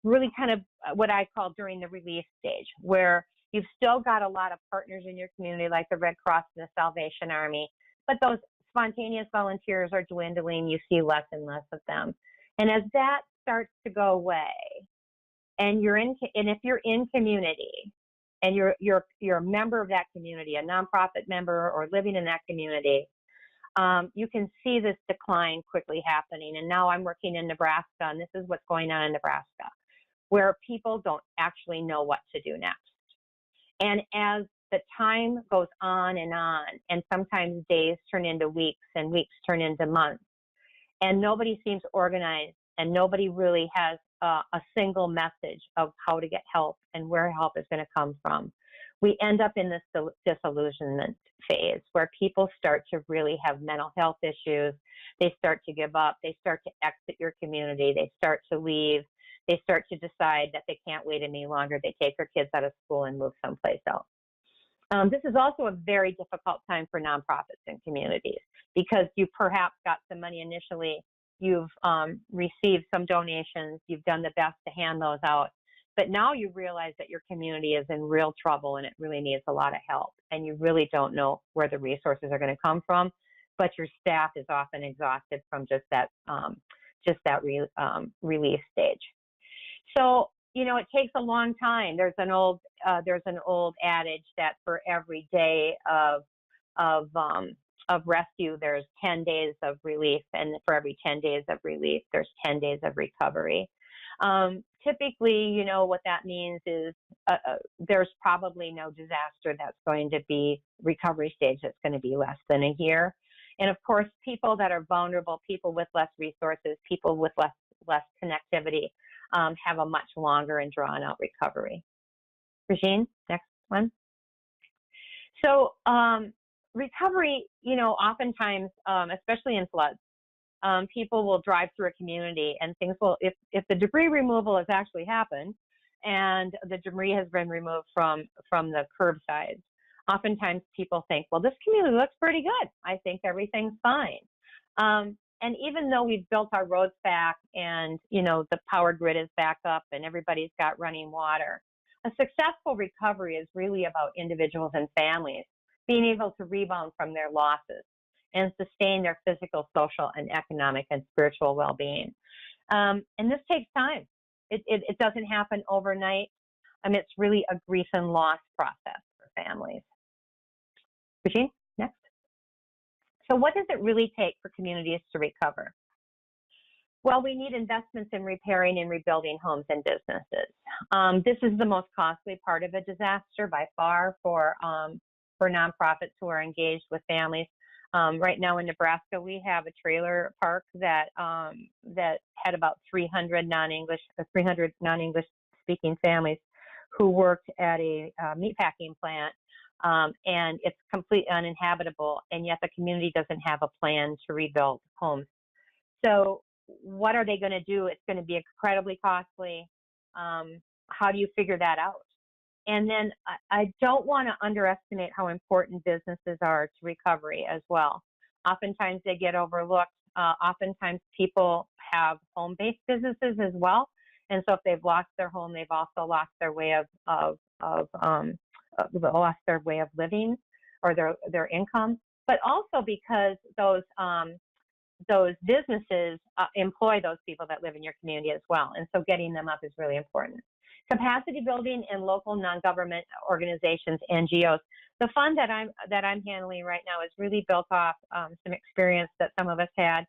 Speaker 3: really kind of what I call during the relief stage, where you've still got a lot of partners in your community like the Red Cross and the Salvation Army, but those spontaneous volunteers are dwindling. You see less and less of them. And as that starts to go away, and if you're in community, and you're a member of that community, a nonprofit member or living in that community, you can see this decline quickly happening. And now I'm working in Nebraska, and this is what's going on in Nebraska, where people don't actually know what to do next. And as the time goes on, and sometimes days turn into weeks, and weeks turn into months, and nobody seems organized, and nobody really has a single message of how to get help and where help is going to come from, we end up in this disillusionment phase where people start to really have mental health issues. They start to give up. They start to exit your community. They start to leave. They start to decide that they can't wait any longer. They take their kids out of school and move someplace else. This is also a very difficult time for nonprofits and communities because you perhaps got some money initially. You've received some donations. You've done the best to hand those out. But now you realize that your community is in real trouble and it really needs a lot of help. And you really don't know where the resources are going to come from. But your staff is often exhausted from just that relief stage. So, you know, it takes a long time. There's an old adage that for every day of rescue, there's 10 days of relief, and for every 10 days of relief, there's 10 days of recovery. Typically, you know, what that means is there's probably no disaster that's going to be recovery stage that's going to be less than a year. And of course, people that are vulnerable, people with less resources, people with less connectivity, have a much longer and drawn out recovery. Regine, next one. So recovery, you know, oftentimes, especially in floods, people will drive through a community and things will, if the debris removal has actually happened and the debris has been removed from the curbsides. Oftentimes people think, well, this community looks pretty good. I think everything's fine. And even though we've built our roads back and, you know, the power grid is back up and everybody's got running water, a successful recovery is really about individuals and families being able to rebound from their losses and sustain their physical, social, and economic and spiritual well-being. And this takes time. It doesn't happen overnight. It's really a grief and loss process for families. Regine, next. So what does it really take for communities to recover? Well, we need investments in repairing and rebuilding homes and businesses. This is the most costly part of a disaster by far for nonprofits who are engaged with families. Right now in Nebraska, we have a trailer park that had about 300 non-English speaking families who worked at a meatpacking plant. And it's completely uninhabitable, and yet the community doesn't have a plan to rebuild homes. So what are they going to do? It's going to be incredibly costly. How do you figure that out? And then I don't want to underestimate how important businesses are to recovery as well. Oftentimes they get overlooked. Oftentimes people have home-based businesses as well. And so if they've lost their home, they've also lost their way lost their way of living or their income, but also because those businesses employ those people that live in your community as well. And so getting them up is really important. Capacity building in local non-government organizations, NGOs. The fund that I'm handling right now is really built off some experience that some of us had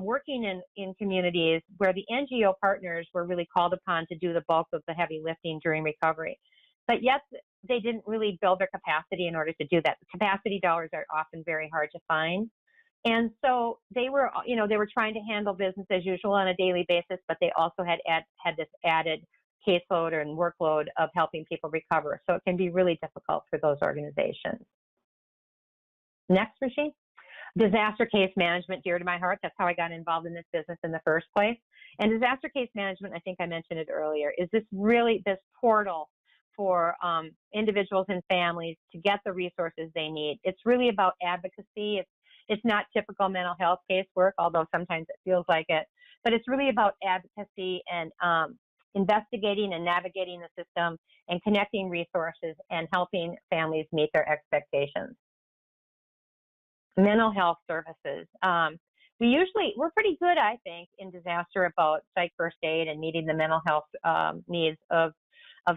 Speaker 3: working in communities where the NGO partners were really called upon to do the bulk of the heavy lifting during recovery. But yet they didn't really build their capacity in order to do that. Capacity dollars are often very hard to find. And so they were trying to handle business as usual on a daily basis, but they also had this added caseload and workload of helping people recover. So it can be really difficult for those organizations. Next, Regine. Disaster case management, dear to my heart. That's how I got involved in this business in the first place. And disaster case management, I think I mentioned it earlier, is this portal for individuals and families to get the resources they need. It's really about advocacy. It's not typical mental health casework, although sometimes it feels like it, but it's really about advocacy and investigating and navigating the system and connecting resources and helping families meet their expectations. Mental health services. We're pretty good, I think, in disaster about psych first aid and meeting the mental health needs of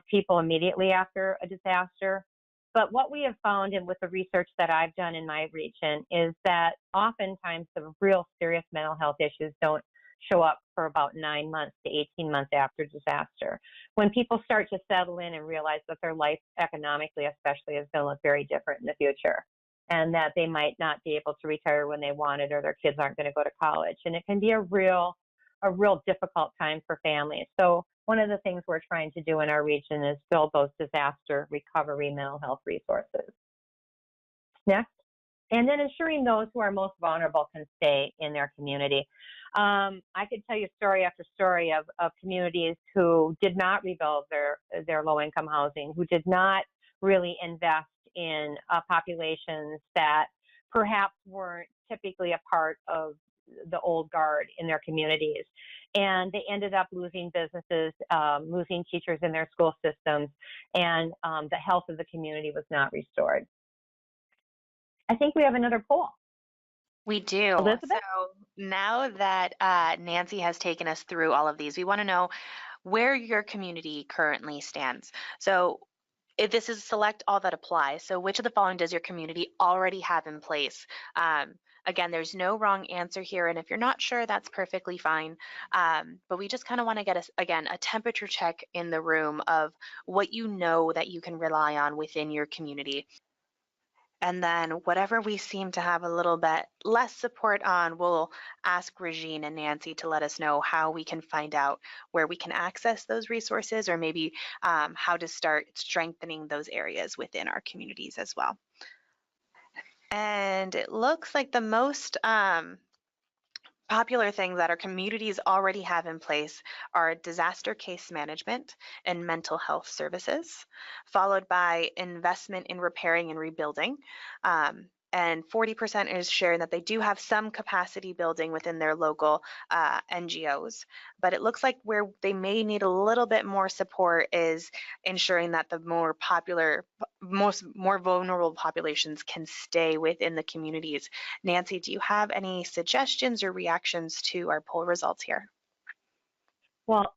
Speaker 3: people immediately after a disaster. But what we have found, and with the research that I've done in my region, is that oftentimes the real serious mental health issues don't show up for about 9 months to 18 months after disaster. When people start to settle in and realize that their life economically especially is going to look very different in the future, and that they might not be able to retire when they wanted, or their kids aren't going to go to college. And it can be a real difficult time for families. So one of the things we're trying to do in our region is build those disaster recovery mental health resources. Next. And then ensuring those who are most vulnerable can stay in their community. I could tell you story after story of communities who did not rebuild their low-income housing, who did not really invest in populations that perhaps weren't typically a part of the old guard in their communities. And they ended up losing businesses, losing teachers in their school systems, and the health of the community was not restored. I think we have another poll.
Speaker 1: We do.
Speaker 3: Elizabeth?
Speaker 1: So now that Nancy has taken us through all of these, we want to know where your community currently stands. So if this is select all that apply. So which of the following does your community already have in place? Again, there's no wrong answer here. And if you're not sure, that's perfectly fine. But we just kind of want to get, a temperature check in the room of what you know that you can rely on within your community. And then whatever we seem to have a little bit less support on, we'll ask Regine and Nancy to let us know how we can find out where we can access those resources, or maybe how to start strengthening those areas within our communities as well. And it looks like the most Popular things that our communities already have in place are disaster case management and mental health services, followed by investment in repairing and rebuilding. And 40% is sharing that they do have some capacity building within their local NGOs. But it looks like where they may need a little bit more support is ensuring that the more vulnerable populations can stay within the communities. Nancy, do you have any suggestions or reactions to our poll results here?
Speaker 3: Well,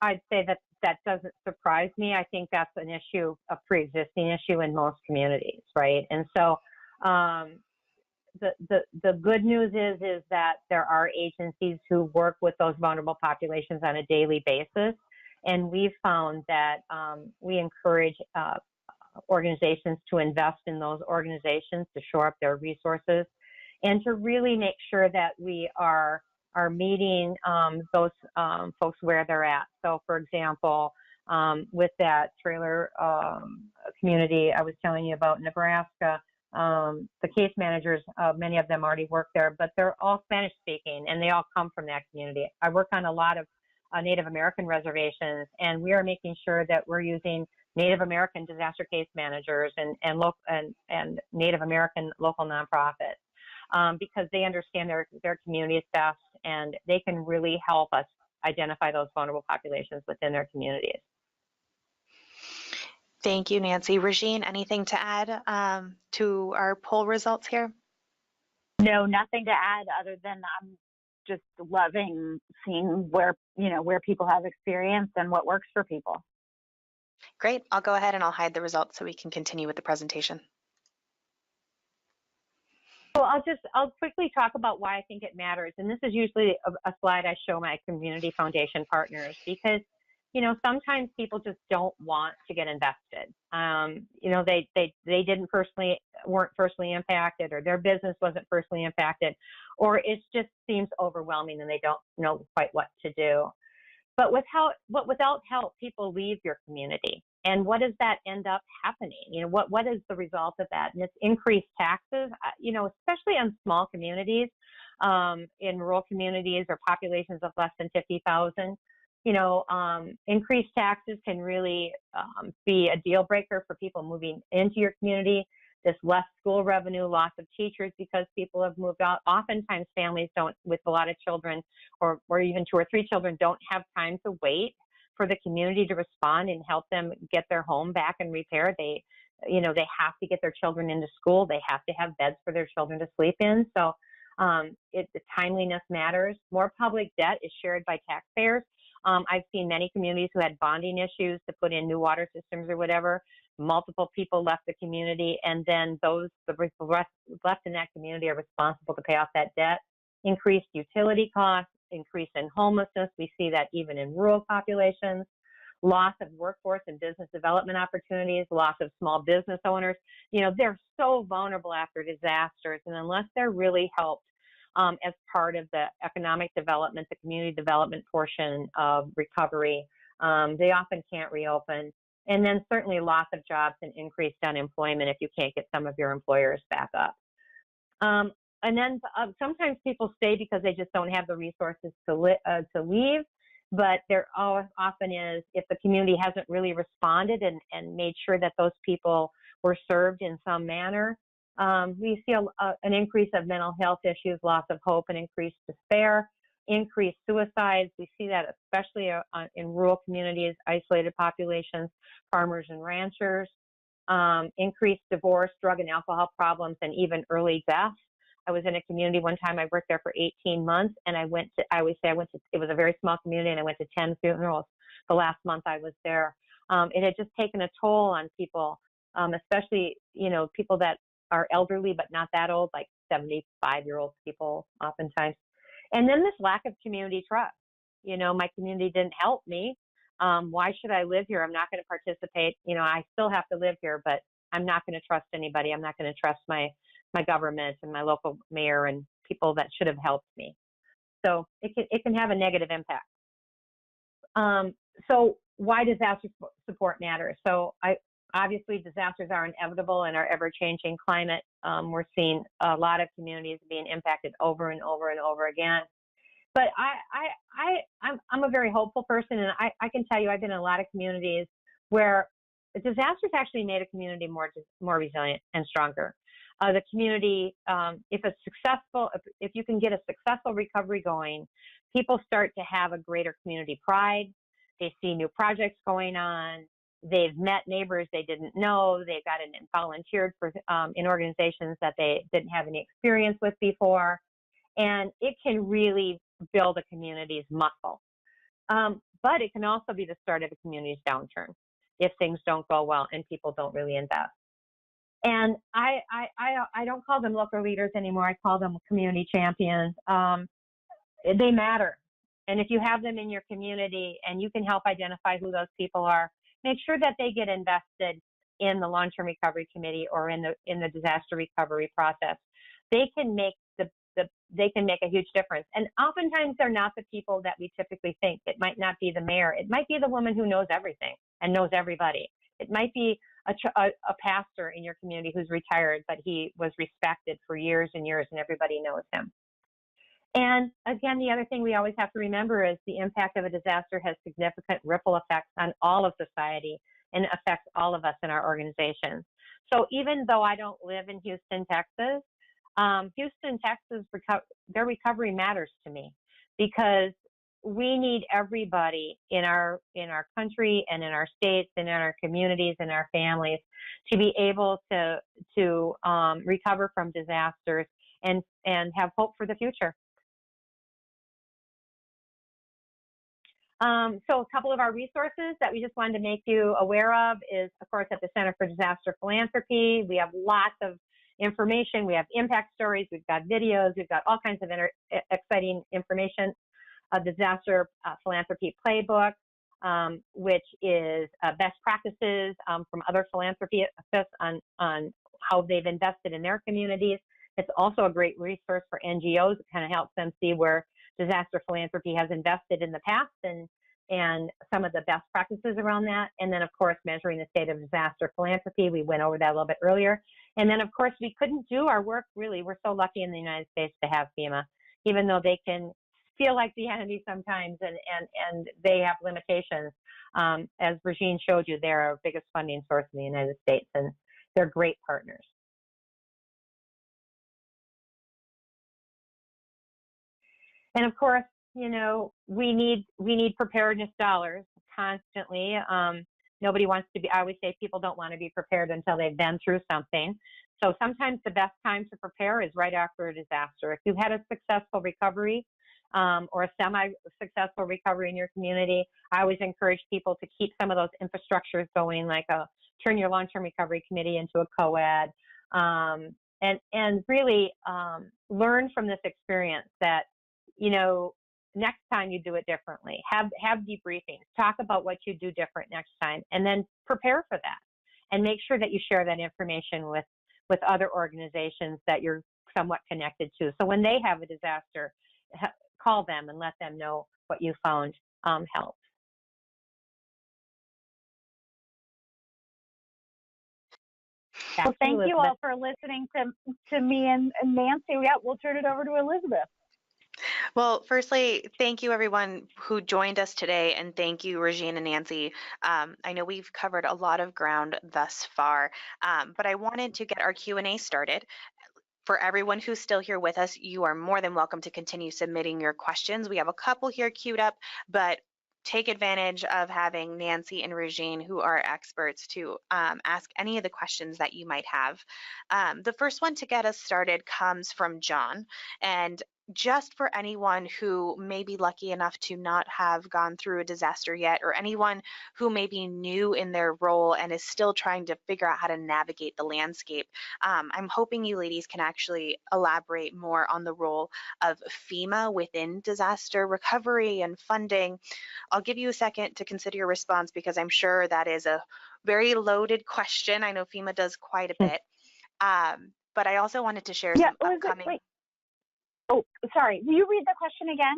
Speaker 3: I'd say that that doesn't surprise me. I think that's an issue, a pre-existing issue in most communities, right? And so the good news is that there are agencies who work with those vulnerable populations on a daily basis. And we've found that we encourage organizations to invest in those organizations to shore up their resources and to really make sure that we are meeting those folks where they're at. So, for example, with that trailer community I was telling you about in Nebraska, the case managers, many of them already work there, but they're all Spanish speaking and they all come from that community. I work on a lot of Native American reservations, and we are making sure that we're using Native American disaster case managers and Native American local nonprofits because they understand their communities best, and they can really help us identify those vulnerable populations within their communities.
Speaker 1: Thank you, Nancy. Regine, anything to add to our poll results here?
Speaker 2: No, nothing to add other than I'm just loving seeing where people have experience and what works for people.
Speaker 1: Great. I'll go ahead and I'll hide the results so we can continue with the presentation.
Speaker 3: So I'll quickly talk about why I think it matters. And this is usually a slide I show my community foundation partners because, sometimes people just don't want to get invested. They weren't personally impacted, or their business wasn't personally impacted, or it just seems overwhelming and they don't know quite what to do. But without help, people leave your community. And what does that end up happening? What is the result of that? And it's increased taxes, especially on small communities, in rural communities or populations of less than 50,000. Increased taxes can really be a deal breaker for people moving into your community. This less school revenue, loss of teachers because people have moved out. Oftentimes families don't, with a lot of children or even 2 or 3 children, don't have time to wait for the community to respond and help them get their home back and repair. They have to get their children into school. They have to have beds for their children to sleep in. So the timeliness matters. More public debt is shared by taxpayers. I've seen many communities who had bonding issues to put in new water systems or whatever. Multiple people left the community, and then the rest left in that community are responsible to pay off that debt. Increased utility costs, increase in homelessness. We see that even in rural populations. Loss of workforce and business development opportunities, loss of small business owners. They're so vulnerable after disasters, and unless they're really helped as part of the economic development, the community development portion of recovery, they often can't reopen. And then certainly loss of jobs and increased unemployment if you can't get some of your employers back up. And then sometimes people stay because they just don't have the resources to leave. But there often is, if the community hasn't really responded and made sure that those people were served in some manner, we see an increase of mental health issues, loss of hope, and increased despair, increased suicides. We see that especially in rural communities, isolated populations, farmers and ranchers, increased divorce, drug and alcohol problems, and even early death. I was in a community one time, I worked there for 18 months, and it was a very small community, and I went to 10 funerals the last month I was there. It had just taken a toll on people, especially, people that are elderly but not that old, like 75-year-old people oftentimes. And then this lack of community trust. My community didn't help me. Why should I live here? I'm not going to participate. I still have to live here, but I'm not going to trust anybody. I'm not going to trust my government and my local mayor and people that should have helped me. So it can have a negative impact. So why disaster support matters? So obviously disasters are inevitable in our ever-changing climate. We're seeing a lot of communities being impacted over and over and over again. But I'm a very hopeful person, and I can tell you I've been in a lot of communities where disasters actually made a community more resilient and stronger. The community, if you can get a successful recovery going, people start to have a greater community pride. They see new projects going on. They've met neighbors they didn't know. They've gotten volunteered for in organizations that they didn't have any experience with before. And it can really build a community's muscle. But it can also be the start of a community's downturn if things don't go well and people don't really invest. And I don't call them local leaders anymore. I call them community champions. They matter. And if you have them in your community and you can help identify who those people are, make sure that they get invested in the long-term recovery committee or in the disaster recovery process. They can make a huge difference. And oftentimes they're not the people that we typically think. It might not be the mayor. It might be the woman who knows everything and knows everybody. It might be a pastor in your community who's retired, but he was respected for years and years and everybody knows him. And again, the other thing we always have to remember is the impact of a disaster has significant ripple effects on all of society and affects all of us in our organizations. So even though I don't live in Houston, Texas, their recovery matters to me because we need everybody in our country and in our states and in our communities and our families to be able to recover from disasters and have hope for the future. So a couple of our resources that we just wanted to make you aware of is, of course, at the Center for Disaster Philanthropy. We have lots of information. We have impact stories. We've got videos. We've got all kinds of exciting information. The Disaster Philanthropy Playbook, which is best practices from other philanthropists on how they've invested in their communities. It's also a great resource for NGOs. It kind of helps them see where disaster philanthropy has invested in the past and some of the best practices around that. And then, of course, measuring the state of disaster philanthropy. We went over that a little bit earlier. And then, of course, we couldn't do our work, really. We're so lucky in the United States to have FEMA, even though they can feel like the enemy sometimes and they have limitations. As Regine showed you, they're our biggest funding source in the United States, and they're great partners. And of course, you know, we need preparedness dollars constantly. Nobody wants to be, I always say people don't want to be prepared until they've been through something. So sometimes the best time to prepare is right after a disaster. If you've had a successful recovery or a semi-successful recovery in your community, I always encourage people to keep some of those infrastructures going, like turn your long-term recovery committee into a co-ed, and really learn from this experience that, you know, next time you do it differently. Have debriefings. Talk about what you do different next time, and then prepare for that. And make sure that you share that information with other organizations that you're somewhat connected to. So when they have a disaster, call them and let them know what you found helps.
Speaker 2: Well, thank you all for listening to me and Nancy. Yeah, we'll turn it over to Elizabeth.
Speaker 1: Well, firstly, thank you everyone who joined us today, and thank you, Regine and Nancy. I know we've covered a lot of ground thus far, but I wanted to get our Q&A started. For everyone who's still here with us, you are more than welcome to continue submitting your questions. We have a couple here queued up, but take advantage of having Nancy and Regine, who are experts, to ask any of the questions that you might have. The first one to get us started comes from John, and just for anyone who may be lucky enough to not have gone through a disaster yet, or anyone who may be new in their role and is still trying to figure out how to navigate the landscape, I'm hoping you ladies can actually elaborate more on the role of FEMA within disaster recovery and funding. I'll give you a second to consider your response, because I'm sure that is a very loaded question. I know FEMA does quite a bit, but I also wanted to share some upcoming...
Speaker 2: Wait. Oh, sorry. Will you read the question again?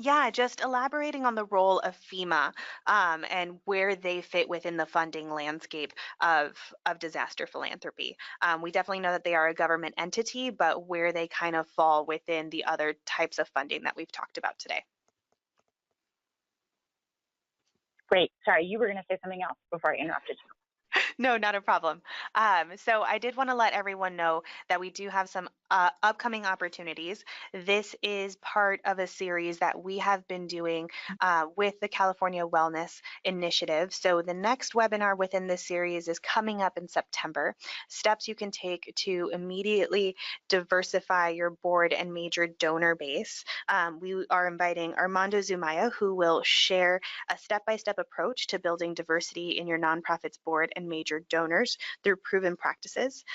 Speaker 1: Yeah, just elaborating on the role of FEMA and where they fit within the funding landscape of disaster philanthropy. We definitely know that they are a government entity, but where they kind of fall within the other types of funding that we've talked about today.
Speaker 2: Great. Sorry, you were going to say something else before I interrupted you.
Speaker 1: No, not a problem. So I did want to let everyone know that we do have some upcoming opportunities. This is part of a series that we have been doing with the California Wellness Initiative. So the next webinar within this series is coming up in September. Steps you can take to immediately diversify your board and major donor base. We are inviting Armando Zumaya, who will share a step-by-step approach to building diversity in your nonprofit's board and major donors through proven practices.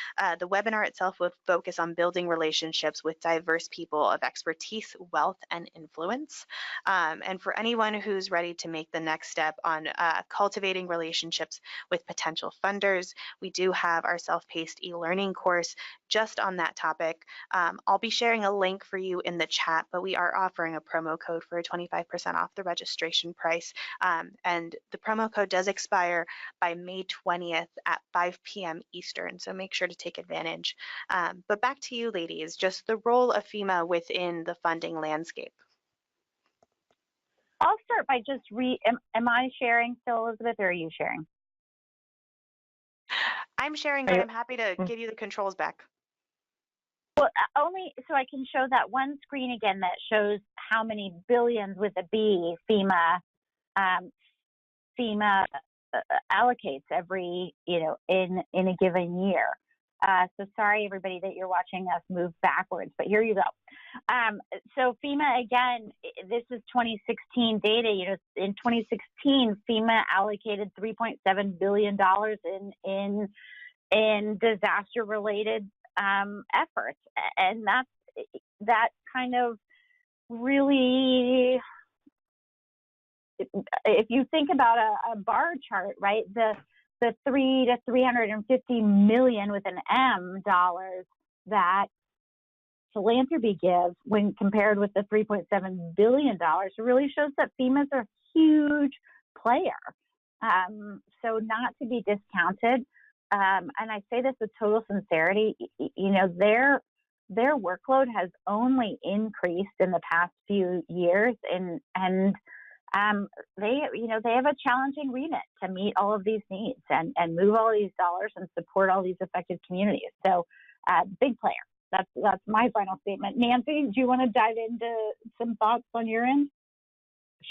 Speaker 1: The webinar itself will focus on building relationships with diverse people of expertise, wealth, and influence. And for anyone who's ready to make the next step on cultivating relationships with potential funders, we do have our self-paced e-learning course just on that topic. I'll be sharing a link for you in the chat, but we are offering a promo code for a 25% off the registration price. And the promo code does expire by May 20th at 5 p.m. Eastern, so make sure to take advantage. But back to you, ladies, just the role of FEMA within the funding landscape.
Speaker 2: I'll start by just am I sharing still, Elizabeth, or are you sharing?
Speaker 1: I'm sharing, but I'm happy to give you the controls back.
Speaker 2: Well, only so I can show that one screen again that shows how many billions with a B FEMA allocates every, in a given year. So sorry, everybody, that you're watching us move backwards, but here you go. So FEMA, again, this is 2016 data. In 2016, FEMA allocated $3.7 billion in disaster-related efforts, and that kind of really, if you think about a bar chart, right, the 3 to 350 million with an M dollars that philanthropy gives when compared with the $3.7 billion really shows that FEMA's a huge player. So not to be discounted. And I say this with total sincerity, their workload has only increased in the past few years, and they have a challenging remit to meet all of these needs and move all these dollars and support all these affected communities. So big player. That's my final statement. Nancy, do you want to dive into some thoughts on your end?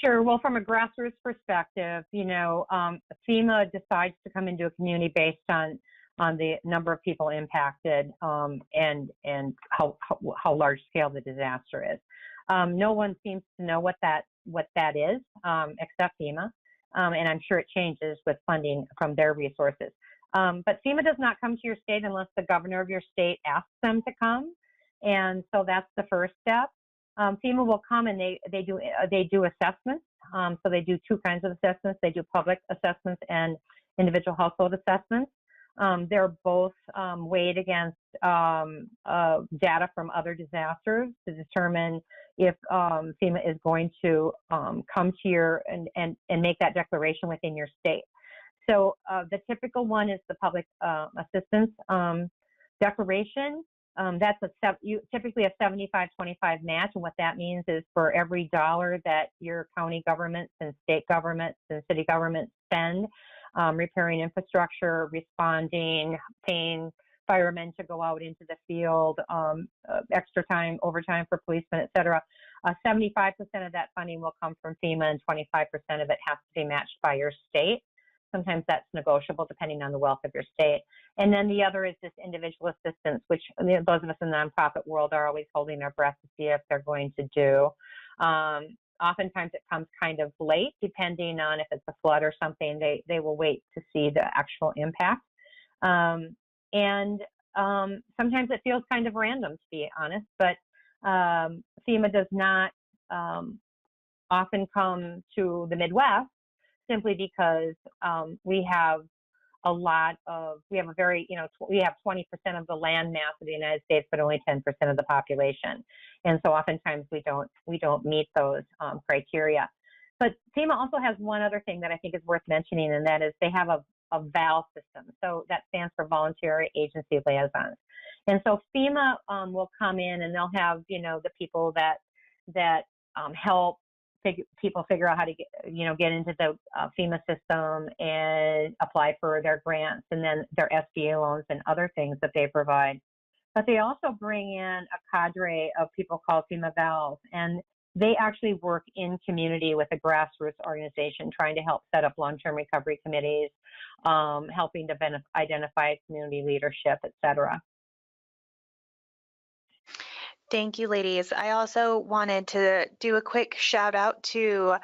Speaker 3: Sure. Well, from a grassroots perspective, FEMA decides to come into a community based on the number of people impacted and how large scale the disaster is. No one seems to know what that is except FEMA, and I'm sure it changes with funding from their resources. But FEMA does not come to your state unless the governor of your state asks them to come, and so that's the first step. FEMA will come and they do assessments. So they do two kinds of assessments. They do public assessments and individual household assessments. They're both weighed against data from other disasters to determine if FEMA is going to come to your and make that declaration within your state. So the typical one is the public assistance declaration. That's typically a 75-25 match, and what that means is for every dollar that your county governments and state governments and city governments spend repairing infrastructure, responding, paying firemen to go out into the field, extra time, overtime for policemen, et cetera, 75% of that funding will come from FEMA, and 25% of it has to be matched by your state. Sometimes that's negotiable depending on the wealth of your state. And then the other is this individual assistance, which those of us in the nonprofit world are always holding our breath to see if they're going to do. Oftentimes it comes kind of late, depending on if it's a flood or something. They will wait to see the actual impact. And sometimes it feels kind of random, to be honest, but FEMA does not often come to the Midwest, simply because we have we have a very, we have 20% of the land mass of the United States, but only 10% of the population. And so oftentimes we don't meet those criteria. But FEMA also has one other thing that I think is worth mentioning, and that is they have a VAL system. So that stands for Voluntary Agency Liaisons. And so FEMA will come in and they'll have, the people that help people figure out how to get into the FEMA system and apply for their grants and then their SBA loans and other things that they provide. But they also bring in a cadre of people called FEMA VALs, and they actually work in community with a grassroots organization trying to help set up long-term recovery committees, helping to identify community leadership, et cetera.
Speaker 1: Thank you, ladies. I also wanted to do a quick shout out to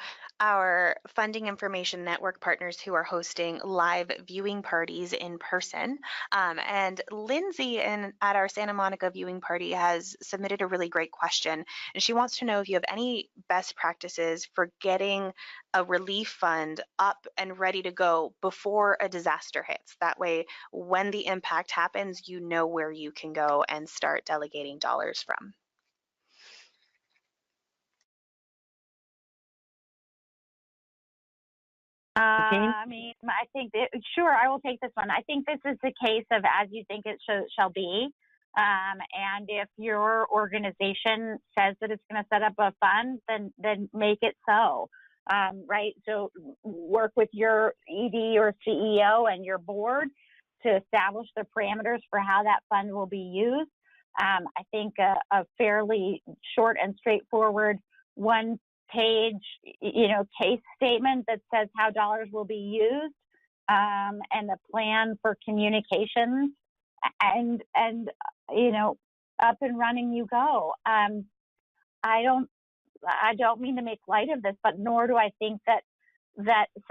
Speaker 1: our funding information network partners who are hosting live viewing parties in person. And Lindsay at our Santa Monica viewing party has submitted a really great question. And she wants to know if you have any best practices for getting a relief fund up and ready to go before a disaster hits. That way, when the impact happens, you know where you can go and start delegating dollars from.
Speaker 2: I think sure, I will take this one. I think this is the case of as you think it shall be. And if your organization says that it's going to set up a fund, then make it so, right? So work with your ED or CEO and your board to establish the parameters for how that fund will be used. I think a fairly short and straightforward one-page, case statement that says how dollars will be used, and the plan for communications, and up and running you go. I don't mean to make light of this, but nor do I think that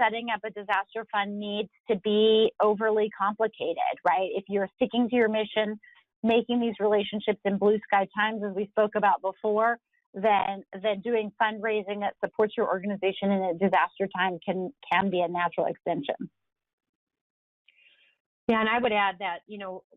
Speaker 2: setting up a disaster fund needs to be overly complicated, right? If you're sticking to your mission, making these relationships in blue sky times, as we spoke about before, then doing fundraising that supports your organization in a disaster time can be a natural extension.
Speaker 3: Yeah, and I would add that,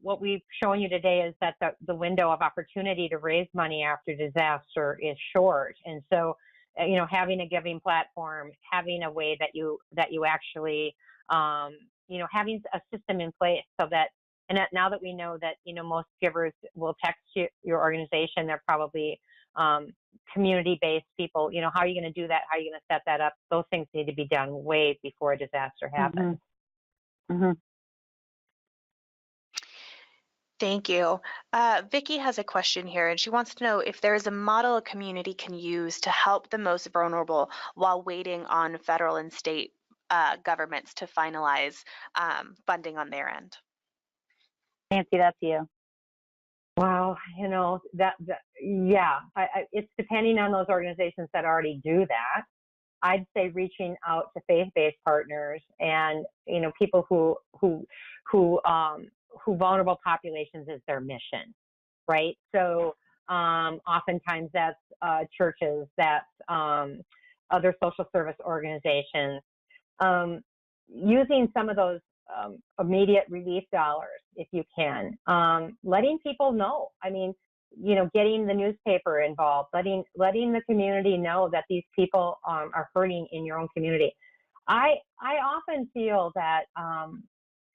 Speaker 3: what we've shown you today is that the window of opportunity to raise money after disaster is short. And so, having a giving platform, having a way that you actually, having a system in place so that, and now that we know that, most givers will text your organization, they're probably community-based people, how are you going to do that? How are you going to set that up? Those things need to be done way before a disaster happens.
Speaker 2: Mm-hmm. Mm-hmm.
Speaker 1: Thank you. Vicki has a question here, and she wants to know if there is a model a community can use to help the most vulnerable while waiting on federal and state governments to finalize funding on their end.
Speaker 2: Nancy, that's you.
Speaker 3: Wow, it's depending on those organizations that already do that. I'd say reaching out to faith-based partners and people who vulnerable populations is their mission, right? So oftentimes that's churches, that's other social service organizations, using some of those immediate relief dollars if you can, letting people know. I mean, getting the newspaper involved, letting the community know that these people are hurting in your own community. I often feel that,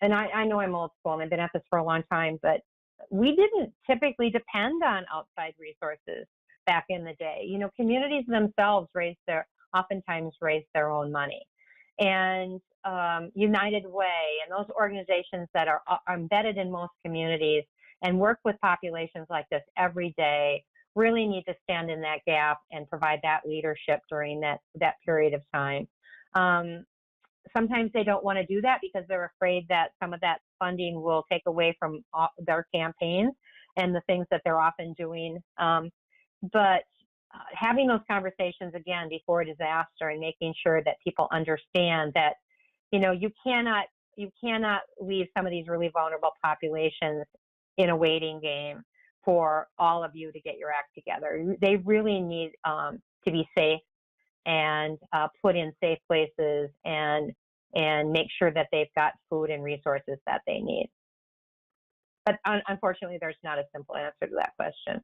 Speaker 3: and I know I'm old school and I've been at this for a long time, but we didn't typically depend on outside resources back in the day. Communities themselves oftentimes raise their own money. And United Way and those organizations that are embedded in most communities and work with populations like this every day really need to stand in that gap and provide that leadership during that period of time. Sometimes they don't want to do that because they're afraid that some of that funding will take away from their campaigns and the things that they're often doing. But having those conversations again before a disaster and making sure that people understand that, you cannot leave some of these really vulnerable populations in a waiting game for all of you to get your act together. They really need to be safe and put in safe places and and make sure that they've got food and resources that they need. But unfortunately, there's not a simple answer to that question.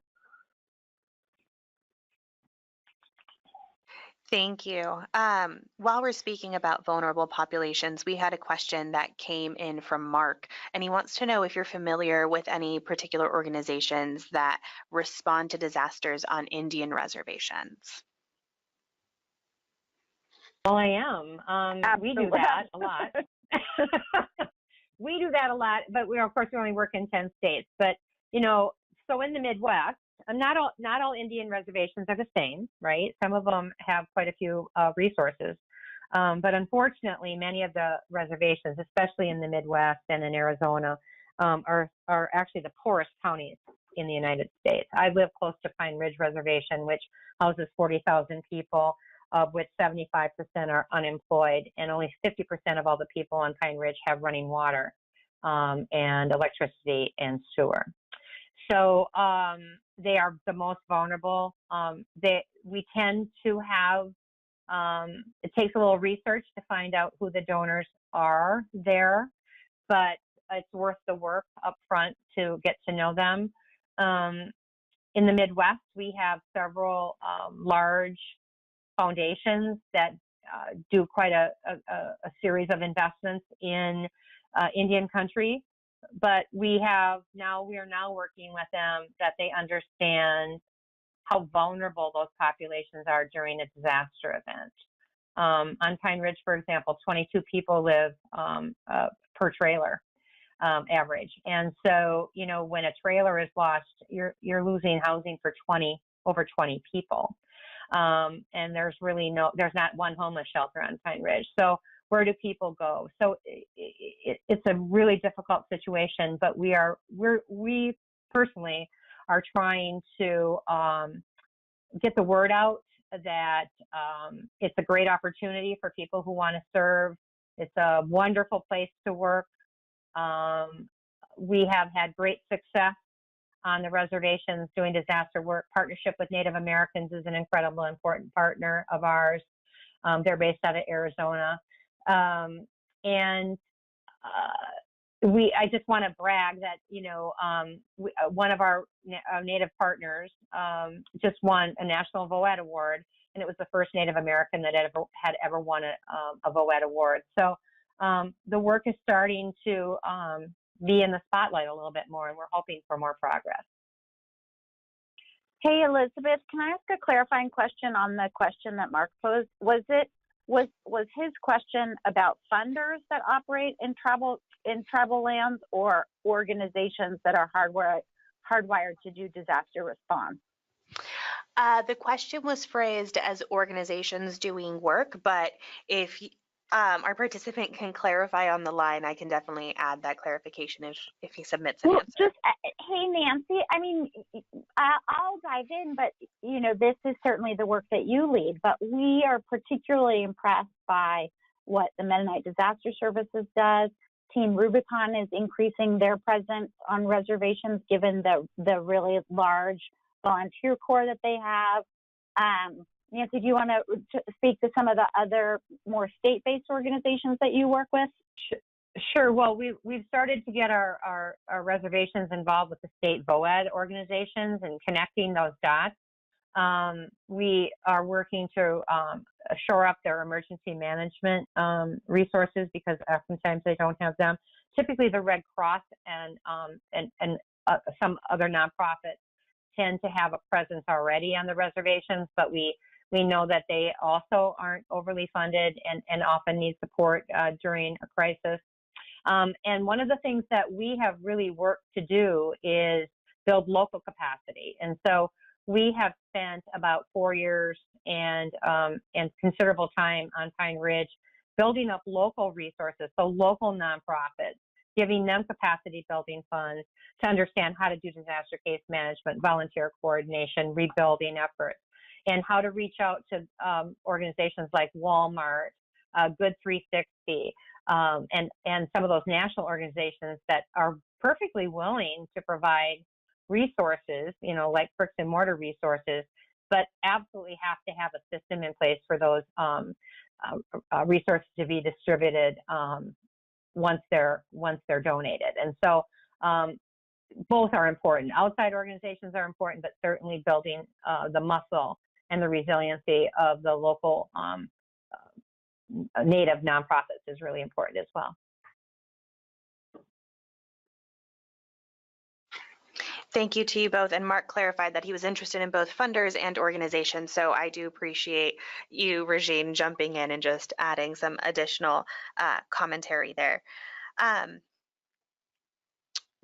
Speaker 1: Thank you. While we're speaking about vulnerable populations, we had a question that came in from Mark, and he wants to know if you're familiar with any particular organizations that respond to disasters on Indian reservations.
Speaker 3: Well, I am. We do that a lot. We do that a lot, but of course, we only work in 10 states. But, so in the Midwest, not all Indian reservations are the same, right? Some of them have quite a few resources. But unfortunately, many of the reservations, especially in the Midwest and in Arizona, are actually the poorest counties in the United States. I live close to Pine Ridge Reservation, which houses 40,000 people, of which 75% are unemployed, and only 50% of all the people on Pine Ridge have running water and electricity and sewer. So they are the most vulnerable. We tend to have, it takes a little research to find out who the donors are there, but it's worth the work up front to get to know them. In the Midwest, we have several large foundations that do quite a series of investments in Indian country. But we are now working with them that they understand how vulnerable those populations are during a disaster event. On Pine Ridge, for example, 22 people live per trailer average. And so, when a trailer is lost, you're losing housing for over 20 people. And there's not one homeless shelter on Pine Ridge. So where do people go? So it's a really difficult situation, but we personally are trying to get the word out that it's a great opportunity for people who want to serve. It's a wonderful place to work. We have had great success on the reservations doing disaster work. Partnership with Native Americans is an incredible, important partner of ours. They're based out of Arizona. I just want to brag that, one of our Native partners just won a National VOED Award, and it was the first Native American that had ever won a VOED Award. So the work is starting to be in the spotlight a little bit more, and we're hoping for more progress.
Speaker 2: Hey, Elizabeth, can I ask a clarifying question on the question that Mark posed? Was his question about funders that operate in tribal lands, or organizations that are hardwired to do disaster response?
Speaker 1: The question was phrased as organizations doing work, but if our participant can clarify on the line, I can definitely add that clarification if he submits an answer.
Speaker 2: Hey, Nancy, I mean, I'll dive in, but, this is certainly the work that you lead, but we are particularly impressed by what the Mennonite Disaster Services does. Team Rubicon is increasing their presence on reservations given the really large volunteer corps that they have. Nancy, do you want to speak to some of the other more state-based organizations that you work with?
Speaker 3: Sure. Well, we've started to get our reservations involved with the state VOED organizations and connecting those dots. We are working to shore up their emergency management resources because oftentimes they don't have them. Typically, the Red Cross and some other nonprofits tend to have a presence already on the reservations, but we know that they also aren't overly funded and often need support during a crisis. And one of the things that we have really worked to do is build local capacity. And so we have spent about 4 years and considerable time on Pine Ridge building up local resources, so local nonprofits, giving them capacity building funds to understand how to do disaster case management, volunteer coordination, rebuilding efforts, and how to reach out to organizations like Walmart, Good 360, and some of those national organizations that are perfectly willing to provide resources, like bricks and mortar resources, but absolutely have to have a system in place for those resources to be distributed once they're donated. And so both are important. Outside organizations are important, but certainly building the muscle and the resiliency of the local native nonprofits is really important as well.
Speaker 1: Thank you to you both. And Mark clarified that he was interested in both funders and organizations. So I do appreciate you, Regine, jumping in and just adding some additional commentary there.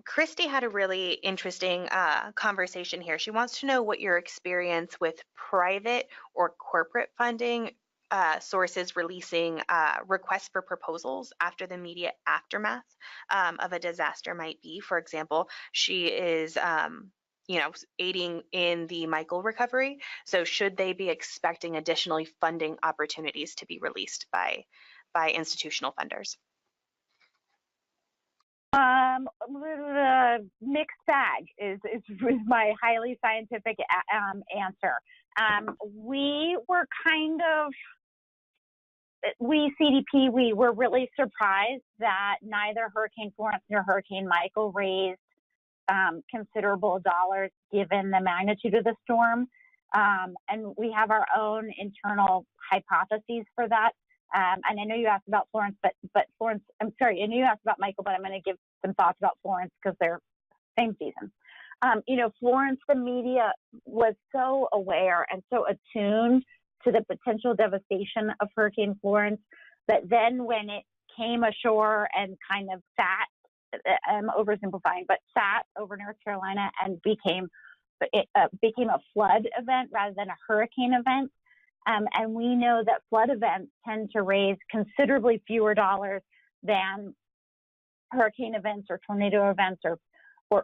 Speaker 1: Christy had a really interesting conversation here. She wants to know what your experience with private or corporate funding sources releasing requests for proposals after the immediate aftermath of a disaster might be. For example, she is aiding in the Michael recovery. So should they be expecting additionally funding opportunities to be released by institutional funders?
Speaker 2: Mixed bag is my highly scientific answer. We CDP, we were really surprised that neither Hurricane Florence nor Hurricane Michael raised considerable dollars given the magnitude of the storm. And we have our own internal hypotheses for that. And I know you asked about Florence, but Florence, I'm sorry, I know you asked about Michael, but I'm going to give some thoughts about Florence because they're same season. Florence, the media was so aware and so attuned to the potential devastation of Hurricane Florence that then when it came ashore and kind of sat, I'm oversimplifying, but sat over North Carolina and became a flood event rather than a hurricane event. And we know that flood events tend to raise considerably fewer dollars than hurricane events or tornado events or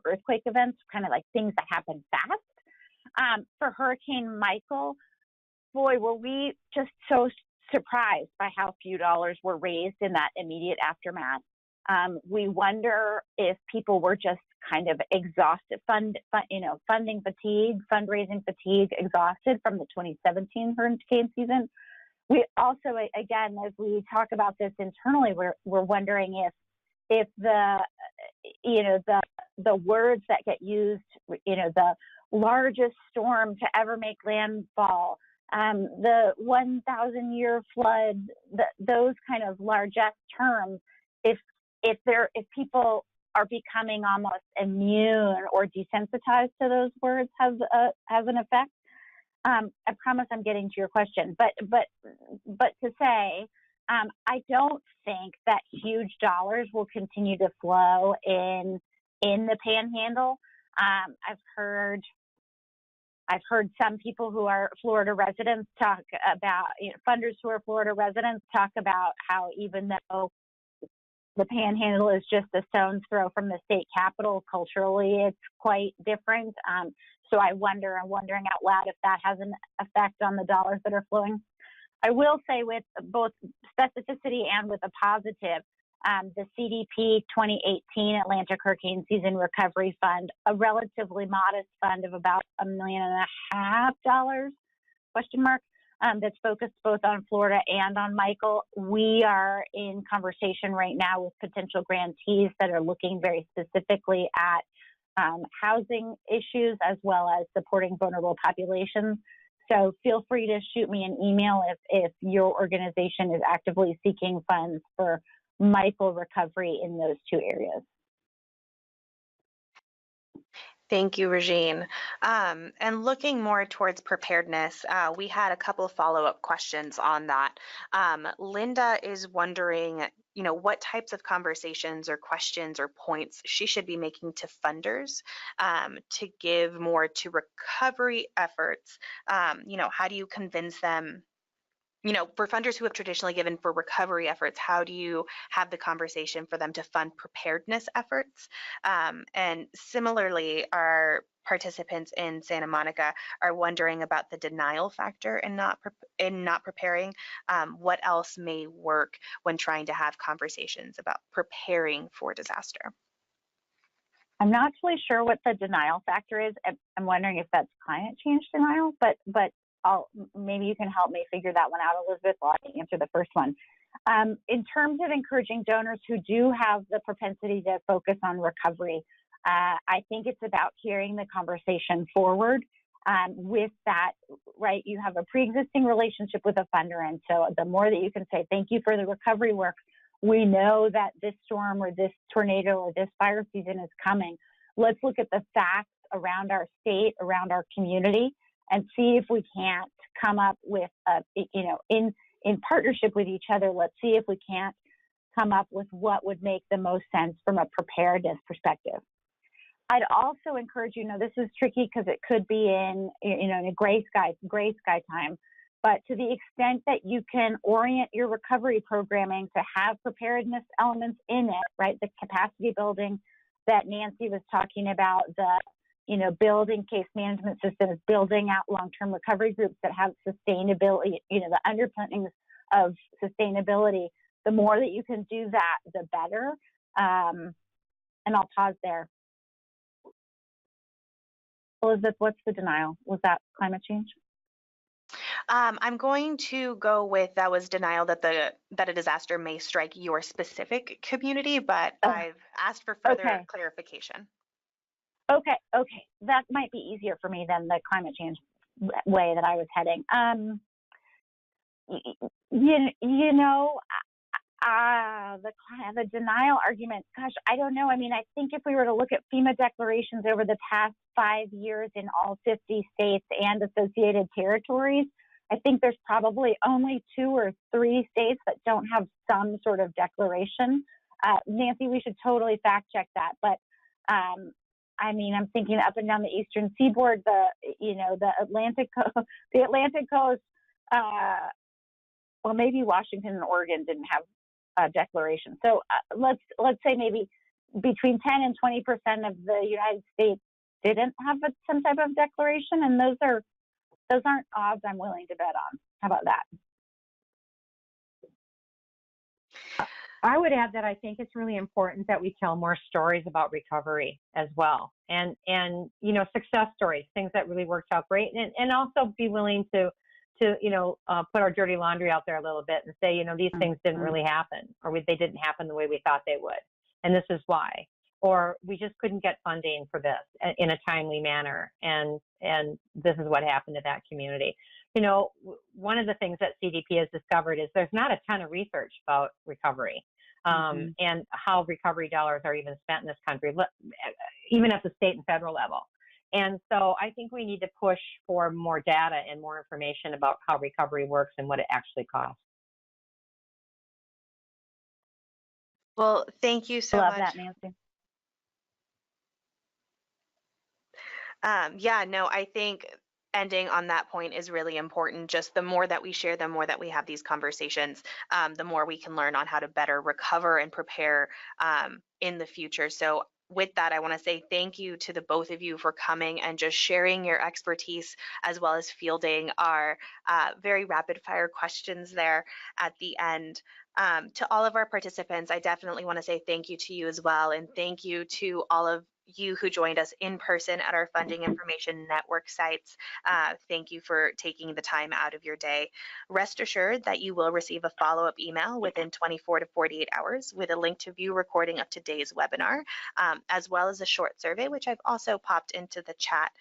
Speaker 2: earthquake events, kind of like things that happen fast. For Hurricane Michael, boy, were we just so surprised by how few dollars were raised in that immediate aftermath. We wonder if people were just kind of exhausted, funding fatigue, fundraising fatigue, exhausted from the 2017 hurricane season. We also, again, as we talk about this internally, we're wondering if the words that get used, the largest storm to ever make landfall, the 1,000-year flood, those kind of largesse terms, if people are becoming almost immune or desensitized to those words has an effect. I promise I'm getting to your question, but to say, I don't think that huge dollars will continue to flow in the Panhandle. I've heard some people who are Florida residents talk about, funders who are Florida residents talk about how even though the Panhandle is just a stone's throw from the state capitol, culturally it's quite different. So I'm wondering out loud if that has an effect on the dollars that are flowing. I will say with both specificity and with a positive, the CDP 2018 Atlantic Hurricane Season Recovery Fund, a relatively modest fund of about $1.5 million, question mark, that's focused both on Florida and on Michael. We are in conversation right now with potential grantees that are looking very specifically at housing issues as well as supporting vulnerable populations. So feel free to shoot me an email if your organization is actively seeking funds for Michael recovery in those two areas.
Speaker 1: Thank you, Regine. And looking more towards preparedness, we had a couple of follow-up questions on that. Linda is wondering, what types of conversations or questions or points she should be making to funders to give more to recovery efforts. How do you convince them? For funders who have traditionally given for recovery efforts, how do you have the conversation for them to fund preparedness efforts? And similarly, our participants in Santa Monica are wondering about the denial factor in not preparing. What else may work when trying to have conversations about preparing for disaster?
Speaker 2: I'm not really sure what the denial factor is. I'm wondering if that's climate change denial, but maybe you can help me figure that one out, Elizabeth, while I answer the first one. In terms of encouraging donors who do have the propensity to focus on recovery, I think it's about carrying the conversation forward. With that, right, you have a pre-existing relationship with a funder, and so the more that you can say, thank you for the recovery work, we know that this storm or this tornado or this fire season is coming. Let's look at the facts around our state, around our community, and see if we can't come up with, in partnership with each other, let's see if we can't come up with what would make the most sense from a preparedness perspective. I'd also encourage you, this is tricky because it could be in a gray sky time, but to the extent that you can orient your recovery programming to have preparedness elements in it, right? The capacity building that Nancy was talking about, building case management systems, building out long-term recovery groups that have sustainability, the underpinnings of sustainability. The more that you can do that, the better. And I'll pause there. Elizabeth, what's the denial? Was that climate change?
Speaker 1: I'm going to go with that was denial that a disaster may strike your specific community, but I've asked for further clarification.
Speaker 2: Okay. That might be easier for me than the climate change way that I was heading. The denial argument, gosh, I don't know. I mean, I think if we were to look at FEMA declarations over the past 5 years in all 50 states and associated territories, I think there's probably only 2 or 3 states that don't have some sort of declaration. Nancy, we should totally fact check that. But I'm thinking up and down the eastern seaboard, the Atlantic coast. Well, maybe Washington and Oregon didn't have a declaration. So let's say maybe between 10 and 20% of the United States didn't have some type of declaration, and those aren't odds I'm willing to bet on. How about that?
Speaker 3: I would add that I think it's really important that we tell more stories about recovery as well, and success stories, things that really worked out great, and also be willing to put our dirty laundry out there a little bit and say, these things didn't really happen, or they didn't happen the way we thought they would, and this is why, or we just couldn't get funding for this in a timely manner, and this is what happened to that community. One of the things that CDP has discovered is there's not a ton of research about recovery. And how recovery dollars are even spent in this country, even at the state and federal level. And so I think we need to push for more data and more information about how recovery works and what it actually costs.
Speaker 1: Well, thank you so much.
Speaker 2: Love that, Nancy.
Speaker 1: I think ending on that point is really important. Just the more that we share, the more that we have these conversations, the more we can learn on how to better recover and prepare in the future. So with that, I want to say thank you to the both of you for coming and just sharing your expertise, as well as fielding our very rapid fire questions there at the end. To all of our participants, I definitely want to say thank you to you as well. And thank you to all of you who joined us in person at our Funding Information Network sites. Thank you for taking the time out of your day. Rest assured that you will receive a follow-up email within 24 to 48 hours with a link to view recording of today's webinar, as well as a short survey, which I've also popped into the chat.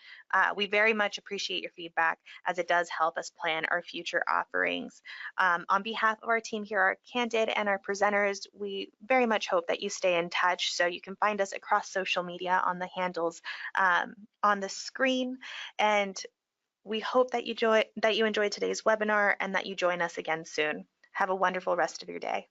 Speaker 1: We very much appreciate your feedback, as it does help us plan our future offerings. On behalf of our team here at Candid and our presenters, we very much hope that you stay in touch. So you can find us across social media on the handles on the screen. And we hope that you enjoyed today's webinar and that you join us again soon. Have a wonderful rest of your day.